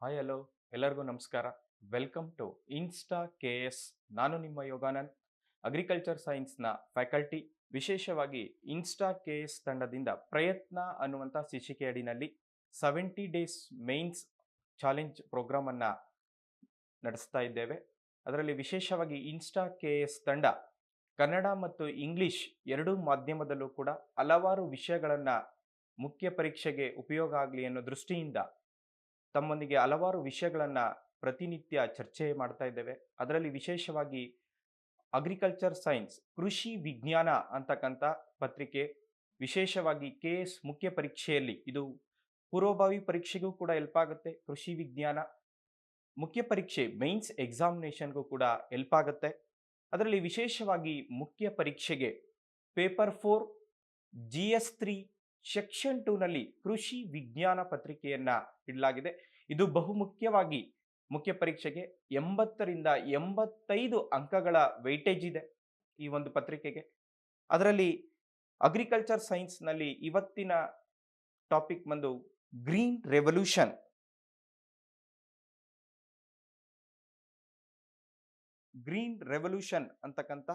Hi hello ಎಲ್ಲರಿಗೂ ನಮಸ್ಕಾರ. Welcome to Insta K S. ನಾನು ನಿಮ್ಮ ಯೋಗಾನಂದ್, ಅಗ್ರಿಕಲ್ಚರ್ ಸೈನ್ಸ್ನ ಫ್ಯಾಕಲ್ಟಿ. ವಿಶೇಷವಾಗಿ ಇನ್ಸ್ಟಾ ಕೆ ಎಸ್ ತಂಡದಿಂದ ಪ್ರಯತ್ನ ಅನ್ನುವಂಥ ಶೀರ್ಷಿಕೆ ಅಡಿನಲ್ಲಿ 70 ಡೇಸ್ ಮೇನ್ಸ್ ಚಾಲೆಂಜ್ ಪ್ರೋಗ್ರಾಮನ್ನು ನಡೆಸ್ತಾ ಇದ್ದೇವೆ. ಅದರಲ್ಲಿ ವಿಶೇಷವಾಗಿ ಇನ್ಸ್ಟಾ ಕೆ ಎಸ್ ತಂಡ ಕನ್ನಡ ಮತ್ತು ಇಂಗ್ಲಿಷ್ ಎರಡೂ ಮಾಧ್ಯಮದಲ್ಲೂ ಕೂಡ ಹಲವಾರು ವಿಷಯಗಳನ್ನು ಮುಖ್ಯ ಪರೀಕ್ಷೆಗೆ ಉಪಯೋಗ ಆಗಲಿ ಅನ್ನೋ ದೃಷ್ಟಿಯಿಂದ ತಮ್ಮೊಂದಿಗೆ ಹಲವಾರು ವಿಷಯಗಳನ್ನು ಪ್ರತಿನಿತ್ಯ ಚರ್ಚೆ ಮಾಡ್ತಾ ಇದ್ದೇವೆ. ಅದರಲ್ಲಿ ವಿಶೇಷವಾಗಿ ಅಗ್ರಿಕಲ್ಚರ್ ಸೈನ್ಸ್ ಕೃಷಿ ವಿಜ್ಞಾನ ಅಂತಕ್ಕಂಥ ಪತ್ರಿಕೆ ವಿಶೇಷವಾಗಿ ಕೆ ಎಸ್ ಮುಖ್ಯ ಪರೀಕ್ಷೆಯಲ್ಲಿ ಇದು ಪೂರ್ವಭಾವಿ ಪರೀಕ್ಷೆಗೂ ಕೂಡ ಹೆಲ್ಪ್ ಆಗುತ್ತೆ. ಕೃಷಿ ವಿಜ್ಞಾನ ಮುಖ್ಯ ಪರೀಕ್ಷೆ ಮೈನ್ಸ್ ಎಕ್ಸಾಮಿನೇಷನ್ಗೂ ಕೂಡ ಹೆಲ್ಪ್ ಆಗುತ್ತೆ. ಅದರಲ್ಲಿ ವಿಶೇಷವಾಗಿ ಮುಖ್ಯ ಪರೀಕ್ಷೆಗೆ ಪೇಪರ್ 4 GS3 ಸೆಕ್ಷನ್ 2ನಲ್ಲಿ ಕೃಷಿ ವಿಜ್ಞಾನ ಪತ್ರಿಕೆಯನ್ನ ಇಡಲಾಗಿದೆ. ಇದು ಬಹುಮುಖ್ಯವಾಗಿ ಮುಖ್ಯ ಪರೀಕ್ಷೆಗೆ 80ರಿಂದ 85 ಅಂಕಗಳ ವೆಯ್ಟೇಜ್ ಇದೆ ಈ ಒಂದು ಪತ್ರಿಕೆಗೆ. ಅದರಲ್ಲಿ ಅಗ್ರಿಕಲ್ಚರ್ ಸೈನ್ಸ್ನಲ್ಲಿ ಇವತ್ತಿನ ಟಾಪಿಕ್ ಬಂದು ಗ್ರೀನ್ ರೆವಲ್ಯೂಷನ್. ಗ್ರೀನ್ ರೆವಲ್ಯೂಷನ್ ಅಂತಕ್ಕಂಥ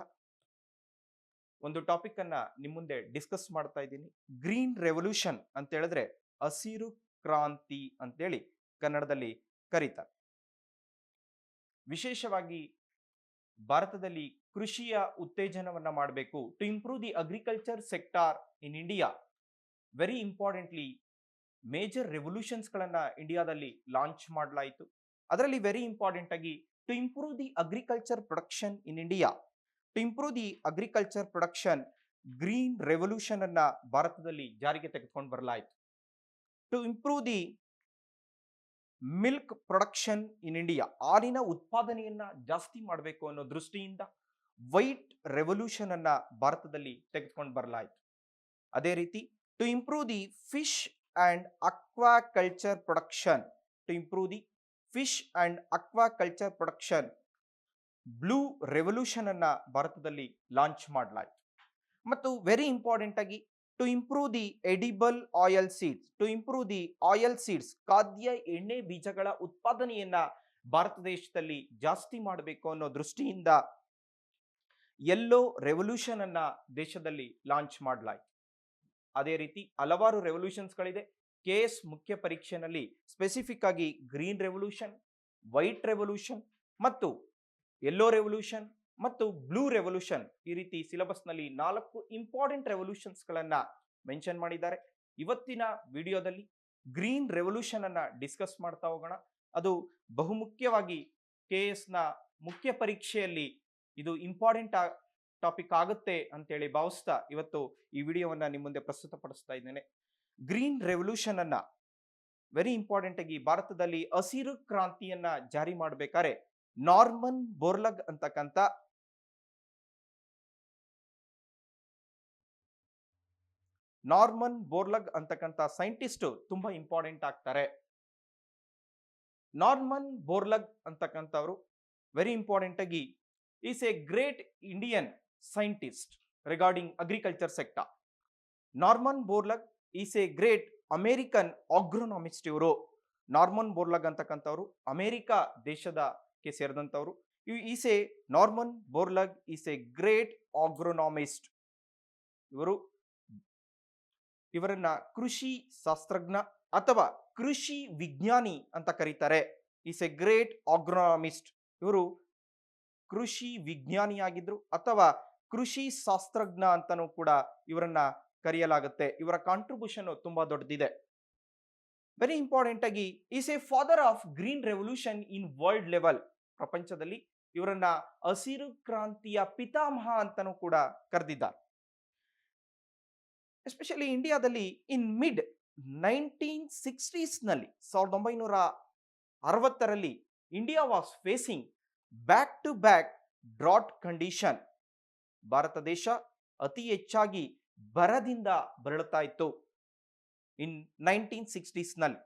ಒಂದು ಟಾಪಿಕ್ ಅನ್ನ ನಿಮ್ಮ ಮುಂದೆ ಡಿಸ್ಕಸ್ ಮಾಡ್ತಾ ಇದ್ದೀನಿ. ಗ್ರೀನ್ ರೆವಲ್ಯೂಷನ್ ಅಂತ ಹೇಳಿದ್ರೆ ಹಸಿರು ಕ್ರಾಂತಿ ಅಂತೇಳಿ ಕನ್ನಡದಲ್ಲಿ ಕರೀತಾರೆ. ವಿಶೇಷವಾಗಿ ಭಾರತದಲ್ಲಿ ಕೃಷಿಯ ಉತ್ತೇಜನವನ್ನ ಮಾಡಬೇಕು, to improve the agriculture sector in India. Very importantly major revolutions ಗಳನ್ನ ಇಂಡಿಯಾದಲ್ಲಿ ಲಾಂಚ್ ಮಾಡಲಾಯಿತು. ಅದರಲ್ಲಿ ವೆರಿ ಇಂಪಾರ್ಟೆಂಟ್ ಆಗಿ to improve the agriculture production in India, to improve the agriculture production, green revolution ಅನ್ನ ಭಾರತದಲ್ಲಿ ಜಾರಿಗೆ ತೆಗೆದುಕೊಂಡು ಬರಲಾಯಿತು. To improve the milk production in India, ಹಾಲಿನ ಉತ್ಪಾದನೆಯನ್ನ ಜಾಸ್ತಿ ಮಾಡಬೇಕು ಅನ್ನೋ ದೃಷ್ಟಿಯಿಂದ ವೈಟ್ ರೆವಲ್ಯೂಷನ್ ಅನ್ನ ಭಾರತದಲ್ಲಿ ತೆಗೆದುಕೊಂಡು ಬರಲಾಯಿತು. ಅದೇ ರೀತಿ to improve the fish and aquaculture production, to improve the fish and aquaculture production, blue revolution ಅನ್ನ ಭಾರತದಲ್ಲಿ ಲಾಂಚ್ ಮಾಡಲಾಯಿತು. ಮತ್ತು ವೆರಿ ಇಂಪಾರ್ಟೆಂಟ್ ಆಗಿ to improve the edible oil seeds, to improve the oil seeds, ಖಾದ್ಯ ಎಣ್ಣೆ ಬೀಜಗಳ ಉತ್ಪಾದನೆಯನ್ನ ಭಾರತ ದೇಶದಲ್ಲಿ ಜಾಸ್ತಿ ಮಾಡಬೇಕು ಅನ್ನೋ ದೃಷ್ಟಿಯಿಂದ ಯೆಲ್ಲೋ ರೆವಲ್ಯೂಷನ್ ಅನ್ನ ದೇಶದಲ್ಲಿ ಲಾಂಚ್ ಮಾಡಲಾಯಿತು. ಅದೇ ರೀತಿ ಹಲವಾರು ರೆವಲ್ಯೂಷನ್ಸ್ಗಳಿದೆ. ಕೆ ಎಸ್ ಮುಖ್ಯ ಪರೀಕ್ಷೆಯಲ್ಲಿ ಸ್ಪೆಸಿಫಿಕ್ ಆಗಿ ಗ್ರೀನ್ ರೆವಲ್ಯೂಷನ್, ವೈಟ್ ರೆವಲ್ಯೂಷನ್ ಮತ್ತು ಯೆಲ್ಲೋ ರೆವಲ್ಯೂಷನ್ ಮತ್ತು ಬ್ಲೂ ರೆವಲ್ಯೂಷನ್, ಈ ರೀತಿ ಸಿಲೆಬಸ್ನಲ್ಲಿ 4 ಇಂಪಾರ್ಟೆಂಟ್ ರೆವಲ್ಯೂಷನ್ಸ್ಗಳನ್ನ ಮೆನ್ಷನ್ ಮಾಡಿದ್ದಾರೆ. ಇವತ್ತಿನ ವಿಡಿಯೋದಲ್ಲಿ ಗ್ರೀನ್ ರೆವಲ್ಯೂಷನ್ ಅನ್ನ ಡಿಸ್ಕಸ್ ಮಾಡ್ತಾ ಹೋಗೋಣ. ಅದು ಬಹುಮುಖ್ಯವಾಗಿ ಕೆ ಎಸ್ ನ ಮುಖ್ಯ ಪರೀಕ್ಷೆಯಲ್ಲಿ ಇದು ಇಂಪಾರ್ಟೆಂಟ್ ಟಾಪಿಕ್ ಆಗುತ್ತೆ ಅಂತೇಳಿ ಭಾವಿಸ್ತಾ ಇವತ್ತು ಈ ವಿಡಿಯೋವನ್ನ ನಿಮ್ಮ ಮುಂದೆ ಪ್ರಸ್ತುತಪಡಿಸ್ತಾ ಇದ್ದೇನೆ. ಗ್ರೀನ್ ರೆವಲ್ಯೂಷನ್ ಅನ್ನ ವೆರಿ ಇಂಪಾರ್ಟೆಂಟ್ ಆಗಿ ಭಾರತದಲ್ಲಿ ಹಸಿರು ಕ್ರಾಂತಿಯನ್ನ ಜಾರಿ ಮಾಡಬೇಕಾದ್ರೆ ನಾರ್ಮನ್ ಬೋರ್ಲಗ್ ಅಂತಕ್ಕಂಥ ಸೈಂಟಿಸ್ಟ್ ತುಂಬಾ ಇಂಪಾರ್ಟೆಂಟ್ ಆಗ್ತಾರೆ. ನಾರ್ಮನ್ ಬೋರ್ಲಗ್ ಅಂತಕ್ಕಂಥವ್ರು ವೆರಿ ಇಂಪಾರ್ಟೆಂಟ್ ಆಗಿ is a great Indian scientist regarding agriculture sector. Norman Borlaug is a great American agronomist. ಇವರು ನಾರ್ಮನ್ ಬೋರ್ಲಗ್ ಅಂತಕ್ಕಂಥವ್ರು ಅಮೆರಿಕ ದೇಶದಕ್ಕೆ ಸೇರಿದಂಥವ್ರು. Norman Borlaug is a great agronomist. ಇವರನ್ನ ಕೃಷಿ ಶಾಸ್ತ್ರಜ್ಞ ಅಥವಾ ಕೃಷಿ ವಿಜ್ಞಾನಿ ಅಂತ ಕರೀತಾರೆ. Is a great agronomist. ಇವರು ಕೃಷಿ ವಿಜ್ಞಾನಿಯಾಗಿದ್ರು ಅಥವಾ ಕೃಷಿ ಶಾಸ್ತ್ರಜ್ಞ ಅಂತಾನೂ ಕೂಡ ಇವರನ್ನ ಕರೆಯಲಾಗುತ್ತೆ. ಇವರ ಕಾಂಟ್ರಿಬ್ಯೂಷನ್ ತುಂಬಾ ದೊಡ್ಡದಿದೆ. ವೆರಿ ಇಂಪಾರ್ಟೆಂಟ್ ಆಗಿ is A father of green revolution in world level. ಪ್ರಪಂಚದಲ್ಲಿ ಇವರನ್ನ ಹಸಿರು ಕ್ರಾಂತಿಯ ಪಿತಾಮಹ ಅಂತಾನೂ ಕೂಡ ಕರೆದಿದ್ದಾರೆ. ಎಸ್ಪೆಷಲಿ ಇಂಡಿಯಾದಲ್ಲಿ ಇನ್ ಮಿಡ್ 1960s ನಲ್ಲಿ 1960ರಲ್ಲಿ India was facing back to back drought condition. Bharat ದೇಶ ಅತಿ ಹೆಚ್ಚಾಗಿ ಬರದಿಂದ ಬಳಲ್ತಾ ಇತ್ತು ಇನ್ 1960s ನಲ್ಲಿ.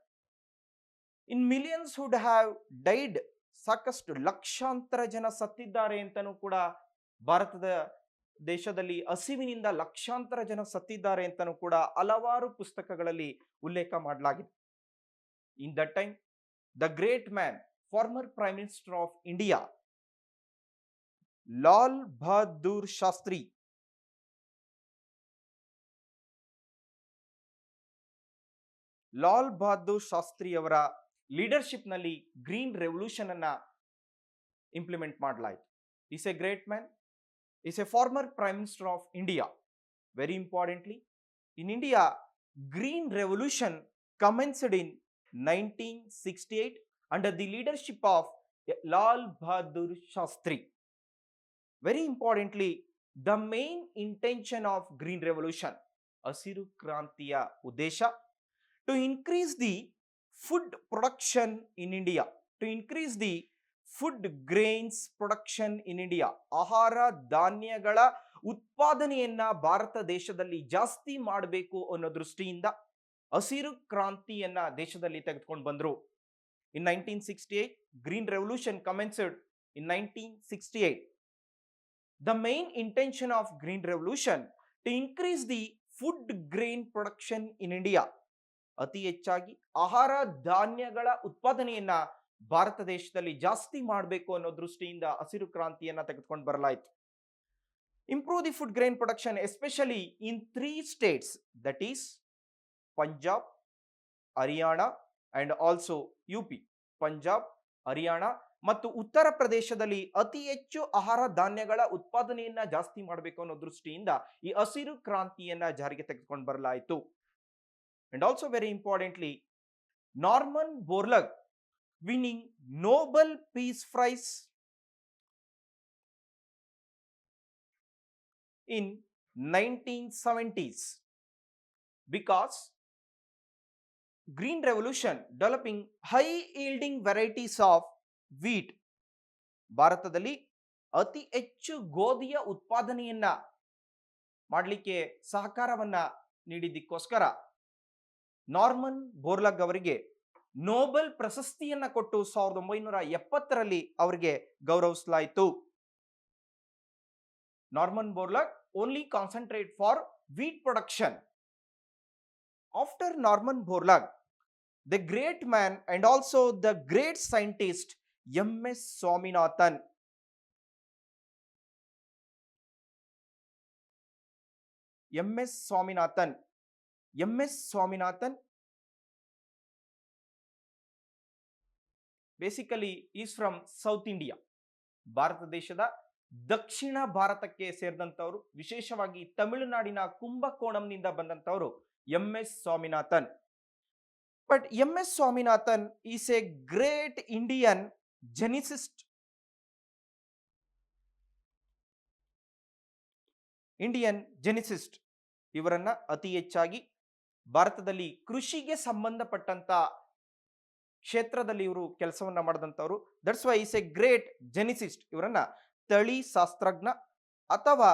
In millions would have died, ಸಾಕಷ್ಟು ಲಕ್ಷಾಂತರ ಜನ ಸತ್ತಿದ್ದಾರೆ ಅಂತಾನೂ ಕೂಡ ಭಾರತದ ದೇಶದಲ್ಲಿ ಹಸಿವಿನಿಂದ ಲಕ್ಷಾಂತರ ಜನ ಸತ್ತಿದ್ದಾರೆ ಅಂತಾನೂ ಕೂಡ ಹಲವಾರು ಪುಸ್ತಕಗಳಲ್ಲಿ ಉಲ್ಲೇಖ ಮಾಡಲಾಗಿದೆ. In that time the great man, former prime minister of India, Lal Bahadur Shastri. Lal Bahadur Shastri ಅವರ ಲೀಡರ್ಶಿಪ್ ನಲ್ಲಿ ಗ್ರೀನ್ ರೆವಲ್ಯೂಷನ್ ಅನ್ನ ಇಂಪ್ಲಿಮೆಂಟ್ ಮಾಡಲಾಯಿತು. Is a great man, is a former prime minister of India. Very importantly, in India green revolution commenced in 1968 under the leadership of Lal Bahadur Shastri. Very importantly, the main intention of Green Revolution, ಹಸಿರು ಕ್ರಾಂತಿಯ ಉದ್ದೇಶ, to increase the food production in India, to increase the food grains production in India, ಆಹಾರ ಧಾನ್ಯಗಳ ಉತ್ಪಾದನೆಯನ್ನ ಭಾರತ ದೇಶದಲ್ಲಿ ಜಾಸ್ತಿ ಮಾಡಬೇಕು ಅನ್ನೋ ದೃಷ್ಟಿಯಿಂದ ಹಸಿರು ಕ್ರಾಂತಿಯನ್ನ ದೇಶದಲ್ಲಿ ತೆಗೆದುಕೊಂಡು ಬಂದ್ರು. ಇನ್ 1968, green revolution commenced in 1968. The main intention of green revolution to increase the food grain production in India, ಅತಿ ಹೆಚ್ಚಾಗಿ ಆಹಾರ ಧಾನ್ಯಗಳ ಉತ್ಪಾದನೆಯನ್ನ ಭಾರತ ದೇಶದಲ್ಲಿ ಜಾಸ್ತಿ ಮಾಡಬೇಕು ಅನ್ನೋ ದೃಷ್ಟಿಯಿಂದ ಹಸಿರು ಕ್ರಾಂತಿಯನ್ನ ತೆಗೆದುಕೊಂಡು ಬರಲಾಯಿತು. Improve the food grain production especially in 3 states, that is Punjab, Haryana and also UP. Punjab, Haryana ಮತ್ತು ಉತ್ತರ ಪ್ರದೇಶದಲ್ಲಿ ಅತಿ ಹೆಚ್ಚು ಆಹಾರ ಧಾನ್ಯಗಳ ಉತ್ಪಾದನೆಯನ್ನ ಜಾಸ್ತಿ ಮಾಡಬೇಕು ಅನ್ನೋ ದೃಷ್ಟಿಯಿಂದ ಈ ಹಸಿರು ಕ್ರಾಂತಿಯನ್ನ ಜಾರಿಗೆ ತೆಗೆದುಕೊಂಡು ಬರಲಾಯಿತು. And also very importantly, Norman Borlaug winning Nobel peace prize in 1970s because green revolution developing high yielding varieties of wheat, ಭಾರತದಲ್ಲಿ ಅತಿ ಹೆಚ್ಚು ಗೋಧಿಯ ಉತ್ಪಾದನೆಯನ್ನ ಮಾಡಲಿಕ್ಕೆ ಸಹಕಾರವನ್ನ ನೀಡಿದ್ದಕ್ಕೋಸ್ಕರ ನಾರ್ಮನ್ ಬೋರ್ಲಗ್ ಅವರಿಗೆ ನೋಬೆಲ್ ಪ್ರಶಸ್ತಿಯನ್ನ ಕೊಟ್ಟು 1970ರಲ್ಲಿ ಅವರಿಗೆ ಗೌರವಿಸಲಾಯಿತು. Norman Borlaug only concentrate for wheat production. After Norman Borlaug, the great man and also the great scientist M.S. Swaminathan. M.S. Swaminathan. M.S. Swaminathan basically is from South India. Bharat ದೇಶದ ದಕ್ಷಿಣ ಭಾರತಕ್ಕೆ ಸೇರಿದಂತವರು, ವಿಶೇಷವಾಗಿ ತಮಿಳುನಾಡಿನ ಕುಂಭಕೋಣಂನಿಂದ ಬಂದಂತವರು MS Swaminathan. But MS Swaminathan is a great Indian geneticist. ಇವರನ್ನ ಅತಿ ಹೆಚ್ಚಾಗಿ ಭಾರತದಲ್ಲಿ ಕೃಷಿಗೆ ಸಂಬಂಧಪಟ್ಟಂತ ಕ್ಷೇತ್ರದಲ್ಲಿ ಇವರು ಕೆಲಸವನ್ನ ಮಾಡಿದಂತವರು. That's why is a great geneticist. ಇವರನ್ನ ತಳಿ ಶಾಸ್ತ್ರಜ್ಞ ಅಥವಾ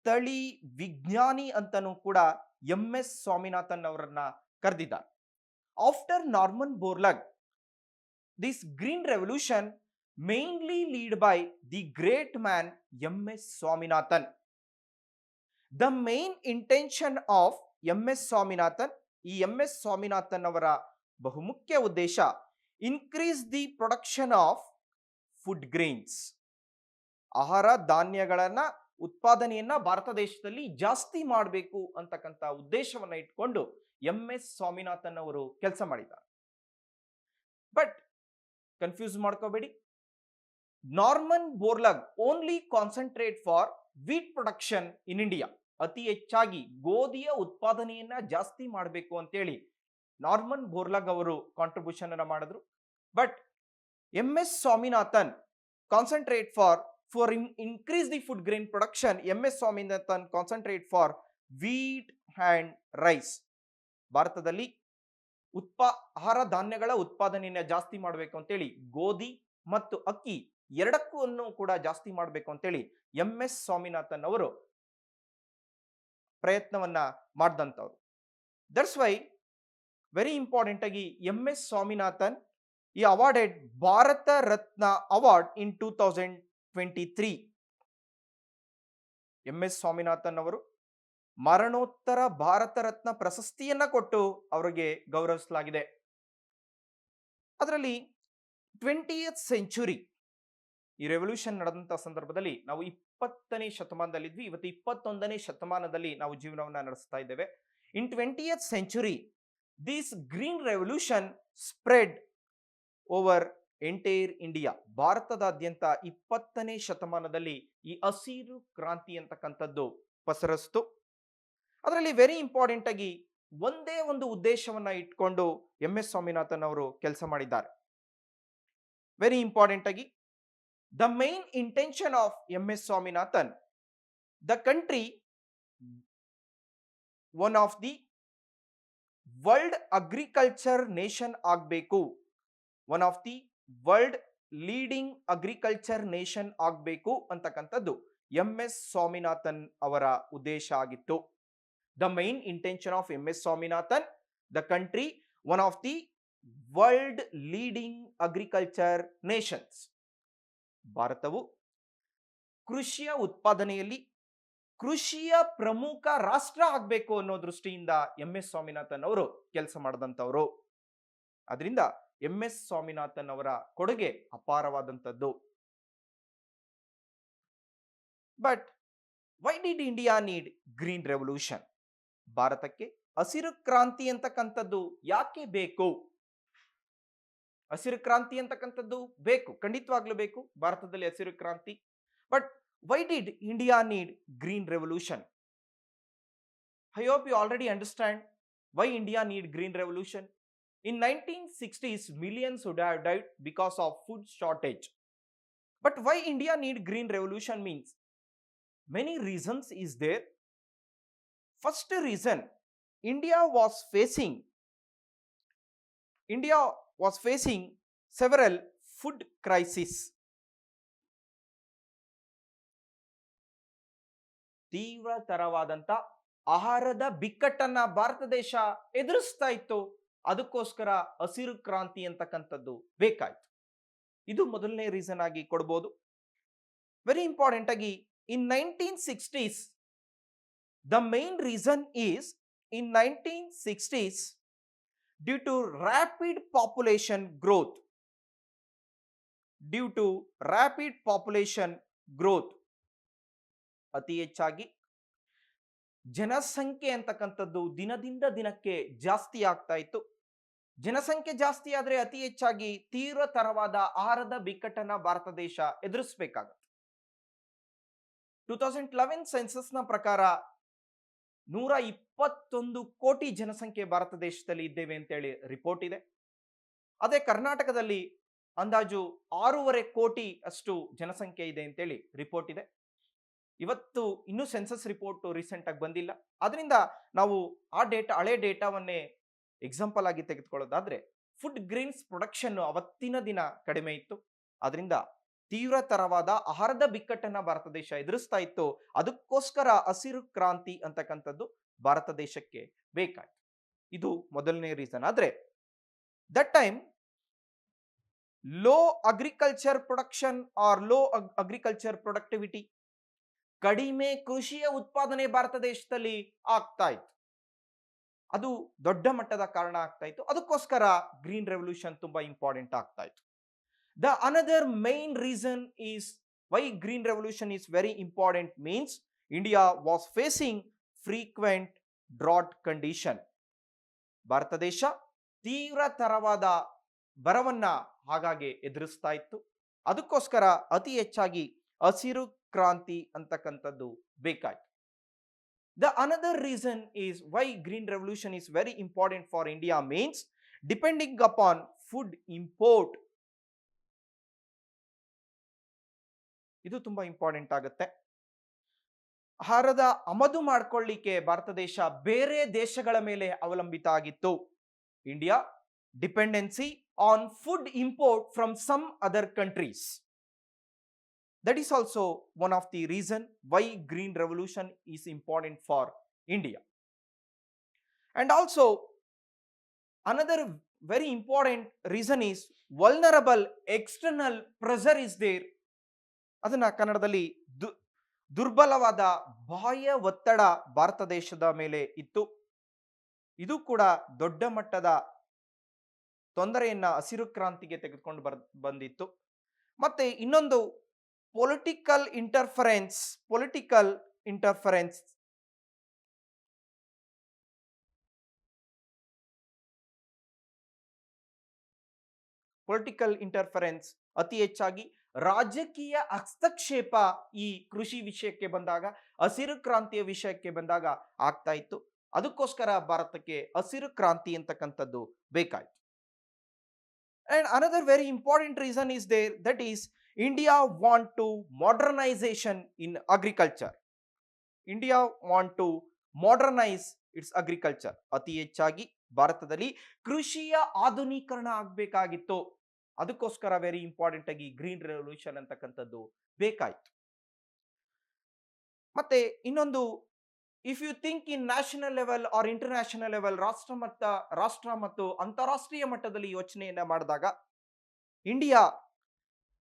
ತಳಿ ವಿಜ್ಞಾನಿ ಅಂತನೂ ಕೂಡ MS ಸ್ವಾಮಿನಾಥನ್ ಅವರನ್ನ ಕರೆದಿದ್ದಾರೆ. After Norman Borlaug, this green revolution mainly lead by the great man MS Swaminathan. The main intention of MS Swaminathan, ಈ MS ಸ್ವಾಮಿನಾಥನ್ ಅವರ ಬಹುಮುಖ್ಯ ಉದ್ದೇಶ increase the production of food grains, ಆಹಾರ ಧಾನ್ಯಗಳನ್ನ ಉತ್ಪಾದನೆಯನ್ನ ಭಾರತ ದೇಶದಲ್ಲಿ ಜಾಸ್ತಿ ಮಾಡಬೇಕು ಅಂತಕ್ಕಂಥ ಉದ್ದೇಶವನ್ನ ಇಟ್ಕೊಂಡು MS ಸ್ವಾಮಿನಾಥನ್ ಅವರು ಕೆಲಸ ಮಾಡಿದ್ದಾರೆ. ಬಟ್ ಕನ್ಫ್ಯೂಸ್ ಮಾಡ್ಕೋಬೇಡಿ, Norman Borlaug only concentrate for wheat production in India, ಅತಿ ಹೆಚ್ಚಾಗಿ ಗೋಧಿಯ ಉತ್ಪಾದನೆಯನ್ನ ಜಾಸ್ತಿ ಮಾಡಬೇಕು ಅಂತೇಳಿ ನಾರ್ಮನ್ ಬೋರ್ಲಗ್ ಅವರು ಕಾಂಟ್ರಿಬ್ಯೂಷನ್ ಅನ್ನ ಮಾಡಿದ್ರು. But MS Swaminathan concentrate for increase the food grain production. MS Swaminathan concentrate for wheat and rice. ಭಾರತದಲ್ಲಿ ಆಹಾರ ಧಾನ್ಯಗಳ ಉತ್ಪಾದನೆಯನ್ನ ಜಾಸ್ತಿ ಮಾಡಬೇಕು ಅಂತೇಳಿ ಗೋಧಿ ಮತ್ತು ಅಕ್ಕಿ ಎರಡಕ್ಕೂ ಕೂಡ ಜಾಸ್ತಿ ಮಾಡಬೇಕು ಅಂತೇಳಿ MS ಸ್ವಾಮಿನಾಥನ್ ಅವರು ಪ್ರಯತ್ನವನ್ನ ಮಾಡಿದಂತವ್ರು. ದಟ್ಸ್ ವೈ ವೆರಿ ಇಂಪಾರ್ಟೆಂಟ್ ಆಗಿ MS ಸ್ವಾಮಿನಾಥನ್ ಈ awarded Bharat Ratna award in 2023. MS Swaminathan ಅವರು ಮರಣೋತ್ತರ ಭಾರತ ರತ್ನ ಪ್ರಶಸ್ತಿಯನ್ನ ಕೊಟ್ಟು ಅವರಿಗೆ ಗೌರವಿಸಲಾಗಿದೆ. ಅದರಲ್ಲಿ 20th ಸೆಂಚುರಿ, ಈ ರೆವಲ್ಯೂಷನ್ ನಡೆದಂತ ಸಂದರ್ಭದಲ್ಲಿ ನಾವು 20ನೇ ಶತಮಾನದಲ್ಲಿದ್ವಿ. ಇವತ್ತು 21ನೇ ಶತಮಾನದಲ್ಲಿ ನಾವು ಜೀವನವನ್ನ ನಡೆಸ್ತಾ ಇದ್ದೇವೆ. ಇನ್ 20th century this green revolution spread over entire India. ಭಾರತದಾದ್ಯಂತ 20ನೇ ಶತಮಾನದಲ್ಲಿ ಈ ಹಸಿರು ಕ್ರಾಂತಿ ಅಂತಕ್ಕಂಥದ್ದು ಪಸರಿಸ್ತು. ಅದರಲ್ಲಿ ವೆರಿ ಇಂಪಾರ್ಟೆಂಟ್ ಆಗಿ ಒಂದೇ ಒಂದು ಉದ್ದೇಶವನ್ನ ಇಟ್ಕೊಂಡು MS ಸ್ವಾಮಿನಾಥನ್ ಅವರು ಕೆಲಸ ಮಾಡಿದ್ದಾರೆ. ವೆರಿ ಇಂಪಾರ್ಟೆಂಟ್ ಆಗಿ the main intention of MS Swaminathan, the country one of the world agriculture nation ಆಗಬೇಕು, one of the world leading agriculture nation ಆಗಬೇಕು ಅಂತಕ್ಕಂಥದ್ದು MS ಸ್ವಾಮಿನಾಥನ್ ಅವರ ಉದ್ದೇಶ ಆಗಿತ್ತು. The main intention of MS Swaminathan, the country one of the world leading agriculture nations. ಭಾರತವು ಕೃಷಿಯ ಉತ್ಪಾದನೆಯಲ್ಲಿ ಕೃಷಿಯ ಪ್ರಮುಖ ರಾಷ್ಟ್ರ ಆಗಬೇಕು ಅನ್ನೋ ದೃಷ್ಟಿಯಿಂದ MS ಸ್ವಾಮಿನಾಥನ್ ಅವರು ಕೆಲಸ ಮಾಡಿದಂಥವರು. ಅದರಿಂದ MS ಸ್ವಾಮಿನಾಥನ್ ಅವರ ಕೊಡುಗೆ ಅಪಾರವಾದಂಥದ್ದು. But why did India need green revolution? ಭಾರತಕ್ಕೆ ಹಸಿರು ಕ್ರಾಂತಿ ಅಂತಕ್ಕಂಥದ್ದು ಯಾಕೆ ಬೇಕು? ಹಸಿರು ಕ್ರಾಂತಿ ಅಂತಕ್ಕಂಥದ್ದು ಬೇಕು, ಖಂಡಿತವಾಗ್ಲೂ ಬೇಕು ಭಾರತದಲ್ಲಿ ಹಸಿರು ಕ್ರಾಂತಿ. But why did India need green revolution? I hope you already understand why India need green revolution. In 1960s, millions would have died because of food shortage. But why India need green revolution means many reasons is there. First reason, India was facing several food crises. ತೀವ್ರತರವಾದಂತ ಆಹಾರದ ಬಿಕ್ಕಟ್ಟನ್ನ ಭಾರತ ದೇಶ ಎದುರಿಸ್ತಾ ಇತ್ತು. ಅದಕ್ಕೋಸ್ಕರ ಹಸಿರು ಕ್ರಾಂತಿ ಅಂತಕ್ಕಂಥದ್ದು ಬೇಕಾಯ್ತು. ಇದು ಮೊದಲನೇ ರೀಸನ್ ಆಗಿ ಕೊಡಬಹುದು. ವೆರಿ ಇಂಪಾರ್ಟೆಂಟ್ ಆಗಿ in 1960s, the main reason is in 1960s due to rapid population growth, ಅತಿ ಹೆಚ್ಚಾಗಿ ಜನಸಂಖ್ಯೆ ಅಂತಕ್ಕಂಥದ್ದು ದಿನದಿಂದ ದಿನಕ್ಕೆ ಜಾಸ್ತಿ ಆಗ್ತಾ ಇತ್ತು. ಜನಸಂಖ್ಯೆ ಜಾಸ್ತಿ ಆದ್ರೆ ಅತಿ ಹೆಚ್ಚಾಗಿ ತೀವ್ರತರವಾದ ಆಹಾರದ ಬಿಕ್ಕಟ್ಟನ್ನ ಭಾರತ ದೇಶ ಎದುರಿಸಬೇಕಾಗುತ್ತೆ. 2011 ಸೆನ್ಸಸ್ ನ ಪ್ರಕಾರ 121 ಕೋಟಿ ಜನಸಂಖ್ಯೆ ಭಾರತ ದೇಶದಲ್ಲಿ ಇದ್ದೇವೆ ಅಂತೇಳಿ ರಿಪೋರ್ಟ್ ಇದೆ. ಅದೇ ಕರ್ನಾಟಕದಲ್ಲಿ ಅಂದಾಜು 6.5 ಕೋಟಿ ಅಷ್ಟು ಜನಸಂಖ್ಯೆ ಇದೆ ಅಂತೇಳಿ ರಿಪೋರ್ಟ್ ಇದೆ. ಇವತ್ತು ಇನ್ನೂ ಸೆನ್ಸಸ್ ರಿಪೋರ್ಟ್ ರೀಸೆಂಟ್ ಆಗಿ ಬಂದಿಲ್ಲ. ಅದರಿಂದ ನಾವು ಆ ಡೇಟಾ, ಹಳೆ ಡೇಟಾವನ್ನೇ ಎಕ್ಸಾಂಪಲ್ ಆಗಿ ತೆಗೆದುಕೊಳ್ಳೋದಾದ್ರೆ ಫುಡ್ ಗ್ರೇನ್ಸ್ ಪ್ರೊಡಕ್ಷನ್ ಅವತ್ತಿನ ದಿನ ಕಡಿಮೆ ಇತ್ತು. ಅದರಿಂದ ತೀವ್ರತರವಾದ ಆಹಾರದ ಬಿಕ್ಕಟ್ಟನ್ನ ಭಾರತ ದೇಶ ಎದುರಿಸ್ತಾ ಇತ್ತು. ಅದಕ್ಕೋಸ್ಕರ ಹಸಿರು ಕ್ರಾಂತಿ ಅಂತಕ್ಕಂಥದ್ದು ಭಾರತ ದೇಶಕ್ಕೆ ಬೇಕಾಯ್ತು. ಇದು ಮೊದಲನೇ ರೀಸನ್. ಆದ್ರೆ that time low agriculture production or low agriculture productivity, ಕಡಿಮೆ ಕೃಷಿಯ ಉತ್ಪಾದನೆ ಭಾರತ ದೇಶದಲ್ಲಿ ಆಗ್ತಾ ಇತ್ತು. ಅದು ದೊಡ್ಡ ಮಟ್ಟದ ಕಾರಣ ಆಗ್ತಾ ಇತ್ತು. ಅದಕ್ಕೋಸ್ಕರ ಗ್ರೀನ್ ರೆವಲ್ಯೂಷನ್ ತುಂಬಾ ಇಂಪಾರ್ಟೆಂಟ್ ಆಗ್ತಾ ಇತ್ತು. The another main reason is why green revolution is very important means India was facing frequent drought condition. Bharat ದೇಶ ತೀವ್ರತರವಾದ ಬರವನ್ನ ಹಾಗಾಗಿ ಎದುರಿಸ್ತಾ ಇತ್ತು. ಅದಕ್ಕೋಸ್ಕರ ಅತಿ ಹೆಚ್ಚಾಗಿ ಹಸಿರು ಕ್ರಾಂತಿ ಅಂತಕ್ಕಂಥದ್ದು ಬೇಕಾಯ್ತು. The another reason is why green revolution is very important for India means depending upon food import. ಇದು ತುಂಬಾ ಇಂಪಾರ್ಟೆಂಟ್ ಆಗುತ್ತೆ. ಆಹಾರದ ಆಮದು ಮಾಡ್ಕೊಳ್ಳಿಕ್ಕೆ ಭಾರತ ದೇಶ ಬೇರೆ ದೇಶಗಳ ಮೇಲೆ ಅವಲಂಬಿತ ಆಗಿತ್ತು. India dependency on food import from some other countries. That is also one of the reason why green revolution is important for India. And also another very important reason is vulnerable external pressure is there. ಅದನ್ನ ಕನ್ನಡದಲ್ಲಿ ದುರ್ಬಲವಾದ ಬಾಹ್ಯ ಒತ್ತಡ ಭಾರತ ದೇಶದ ಮೇಲೆ ಇತ್ತು. ಇದು ಕೂಡ ದೊಡ್ಡ ಮಟ್ಟದ ತೊಂದರೆಯನ್ನ ಹಸಿರು ಕ್ರಾಂತಿಗೆ ತೆಗೆದುಕೊಂಡು ಬಂದಿತ್ತು. ಮತ್ತೆ ಇನ್ನೊಂದು political interference political interference political interference ಅತಿ ಹೆಚ್ಚಾಗಿ ರಾಜಕೀಯ ಹಸ್ತಕ್ಷೇಪ ಈ ಕೃಷಿ ವಿಷಯಕ್ಕೆ ಬಂದಾಗ, ಹಸಿರು ಕ್ರಾಂತಿಯ ವಿಷಯಕ್ಕೆ ಬಂದಾಗ ಆಗ್ತಾ ಇತ್ತು. ಅದಕ್ಕೋಸ್ಕರ ಭಾರತಕ್ಕೆ ಹಸಿರು ಕ್ರಾಂತಿ ಅಂತಕ್ಕಂಥದ್ದು ಬೇಕಾಯ್ತು. And another very important reason is there, that is India want to modernization in agriculture. India want to modernize its agriculture. ಅತಿ ಹೆಚ್ಚಾಗಿ ಭಾರತದಲ್ಲಿ ಕೃಷಿಯ ಆಧುನೀಕರಣ ಆಗಬೇಕಾಗಿತ್ತು. ಅದಕ್ಕೋಸ್ಕರ ವೆರಿ ಇಂಪಾರ್ಟೆಂಟ್ ಆಗಿ ಗ್ರೀನ್ ರೆವಲ್ಯೂಷನ್ ಅಂತಕ್ಕಂಥದ್ದು ಬೇಕಾಯ್ತು. ಮತ್ತೆ ಇನ್ನೊಂದು, if you think in national level or international level, ರಾಷ್ಟ್ರ ಮತ್ತು ಅಂತಾರಾಷ್ಟ್ರೀಯ ಮಟ್ಟದಲ್ಲಿ ಯೋಚನೆಯನ್ನ ಮಾಡಿದಾಗ, India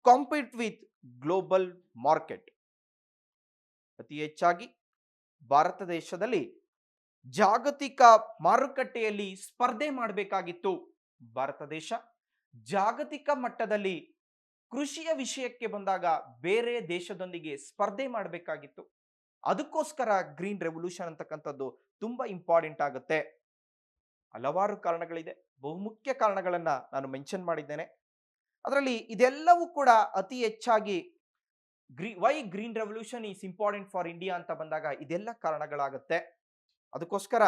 compete with global market. ಅತಿ ಹೆಚ್ಚಾಗಿ ಭಾರತ ದೇಶದಲ್ಲಿ ಜಾಗತಿಕ ಮಾರುಕಟ್ಟೆಯಲ್ಲಿ ಸ್ಪರ್ಧೆ ಮಾಡಬೇಕಾಗಿತ್ತು. ಭಾರತ ದೇಶ ಜಾಗತಿಕ ಮಟ್ಟದಲ್ಲಿ ಕೃಷಿಯ ವಿಷಯಕ್ಕೆ ಬಂದಾಗ ಬೇರೆ ದೇಶದೊಂದಿಗೆ ಸ್ಪರ್ಧೆ ಮಾಡಬೇಕಾಗಿತ್ತು. ಅದಕ್ಕೋಸ್ಕರ ಗ್ರೀನ್ ರೆವಲ್ಯೂಷನ್ ಅಂತಕ್ಕಂಥದ್ದು ತುಂಬಾ ಇಂಪಾರ್ಟೆಂಟ್ ಆಗುತ್ತೆ. ಹಲವಾರು ಕಾರಣಗಳಿದೆ, ಬಹುಮುಖ್ಯ ಕಾರಣಗಳನ್ನ ನಾನು ಮೆನ್ಷನ್ ಮಾಡಿದ್ದೇನೆ. ಅದರಲ್ಲಿ ಇದೆಲ್ಲವೂ ಕೂಡ ಅತಿ ಹೆಚ್ಚಾಗಿ why green revolution is important for India ಅಂತ ಬಂದಾಗ ಇದೆಲ್ಲ ಕಾರಣಗಳಾಗುತ್ತೆ. ಅದಕ್ಕೋಸ್ಕರ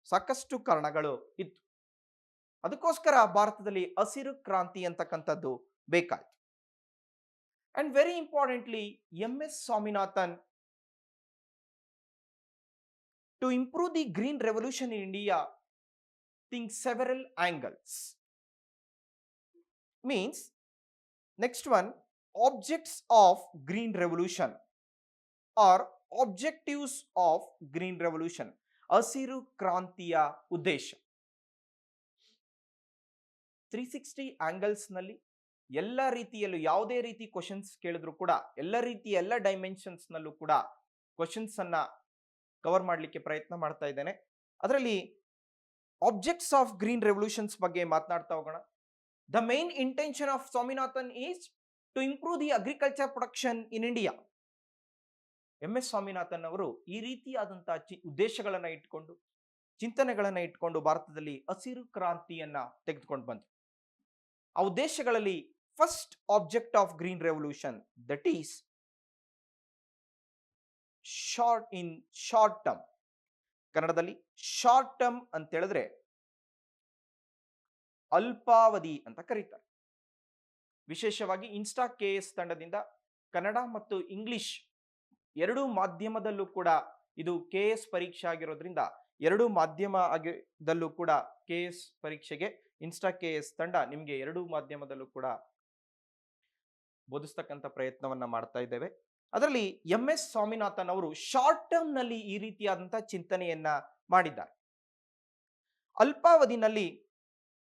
ಸಾಕಷ್ಟು ಕಾರಣಗಳು ಇತ್ತು. ಅದಕ್ಕೋಸ್ಕರ ಭಾರತದಲ್ಲಿ ಹಸಿರು ಕ್ರಾಂತಿ ಅಂತಕ್ಕಂಥದ್ದು ಬೇಕಾಯ್ತು. And very importantly, MS Swaminathan, to improve the green revolution in India, think several angles. Means, next one, objects of green revolution or objectives of green revolution. ಹಸಿರು ಕ್ರಾಂತಿಯ ಉದ್ದೇಶ 360 angles ನಲ್ಲಿ ಎಲ್ಲ ರೀತಿಯಲ್ಲೂ ಯಾವುದೇ ರೀತಿ ಕ್ವಶನ್ಸ್ ಕೇಳಿದ್ರು ಕೂಡ ಎಲ್ಲ ರೀತಿಯ ಎಲ್ಲ ಡೈಮೆನ್ಷನ್ಸ್ ನಲ್ಲೂ ಕೂಡ ಕ್ವಶನ್ಸ್ ಅನ್ನ ಕವರ್ ಮಾಡಲಿಕ್ಕೆ ಪ್ರಯತ್ನ ಮಾಡ್ತಾ ಇದ್ದೇನೆ. ಅದರಲ್ಲಿ ಆಬ್ಜೆಕ್ಟ್ಸ್ ಆಫ್ ಗ್ರೀನ್ ರೆವಲ್ಯೂಷನ್ಸ್ ಬಗ್ಗೆ ಮಾತನಾಡ್ತಾ ಹೋಗೋಣ. The main intention of Swaminathan is to improve the agriculture production in India. MS Swaminathan ಅವರು ಈ ರೀತಿಯಾದಂತಹ ಉದ್ದೇಶಗಳನ್ನ ಇಟ್ಕೊಂಡು, ಚಿಂತನೆಗಳನ್ನ ಇಟ್ಕೊಂಡು ಭಾರತದಲ್ಲಿ ಹಸಿರು ಕ್ರಾಂತಿಯನ್ನ ತೆಗೆದುಕೊಂಡು ಬಂದರು. ಆ ಉದ್ದೇಶಗಳಲ್ಲಿ first object of green revolution, that is short term. ಕನ್ನಡದಲ್ಲಿ ಶಾರ್ಟ್ ಟರ್ಮ್ ಅಂತ ಹೇಳಿದ್ರೆ ಅಲ್ಪಾವಧಿ ಅಂತ ಕರೀತಾರೆ. ವಿಶೇಷವಾಗಿ ಇನ್ಸ್ಟಾ KS ತಂಡದಿಂದ ಕನ್ನಡ ಮತ್ತು ಇಂಗ್ಲಿಷ್ ಎರಡೂ ಮಾಧ್ಯಮದಲ್ಲೂ ಕೂಡ ಇದು KS ಪರೀಕ್ಷೆ ಆಗಿರೋದ್ರಿಂದ ಎರಡೂ ಮಾಧ್ಯಮದಲ್ಲೂ ಕೂಡ KS ಪರೀಕ್ಷೆಗೆ ಇನ್ಸ್ಟಾ KS ತಂಡ ನಿಮಗೆ ಎರಡೂ ಮಾಧ್ಯಮದಲ್ಲೂ ಕೂಡ ಬೋಧಿಸ್ತಕ್ಕಂಥ ಪ್ರಯತ್ನವನ್ನ ಮಾಡ್ತಾ ಇದ್ದೇವೆ. ಅದರಲ್ಲಿ MS ಸ್ವಾಮಿನಾಥನ್ ಅವರು ಶಾರ್ಟ್ ಟರ್ಮ್ ನಲ್ಲಿ ಈ ರೀತಿಯಾದಂತಹ ಚಿಂತನೆಯನ್ನ ಮಾಡಿದ್ದಾರೆ. ಅಲ್ಪಾವಧಿನಲ್ಲಿ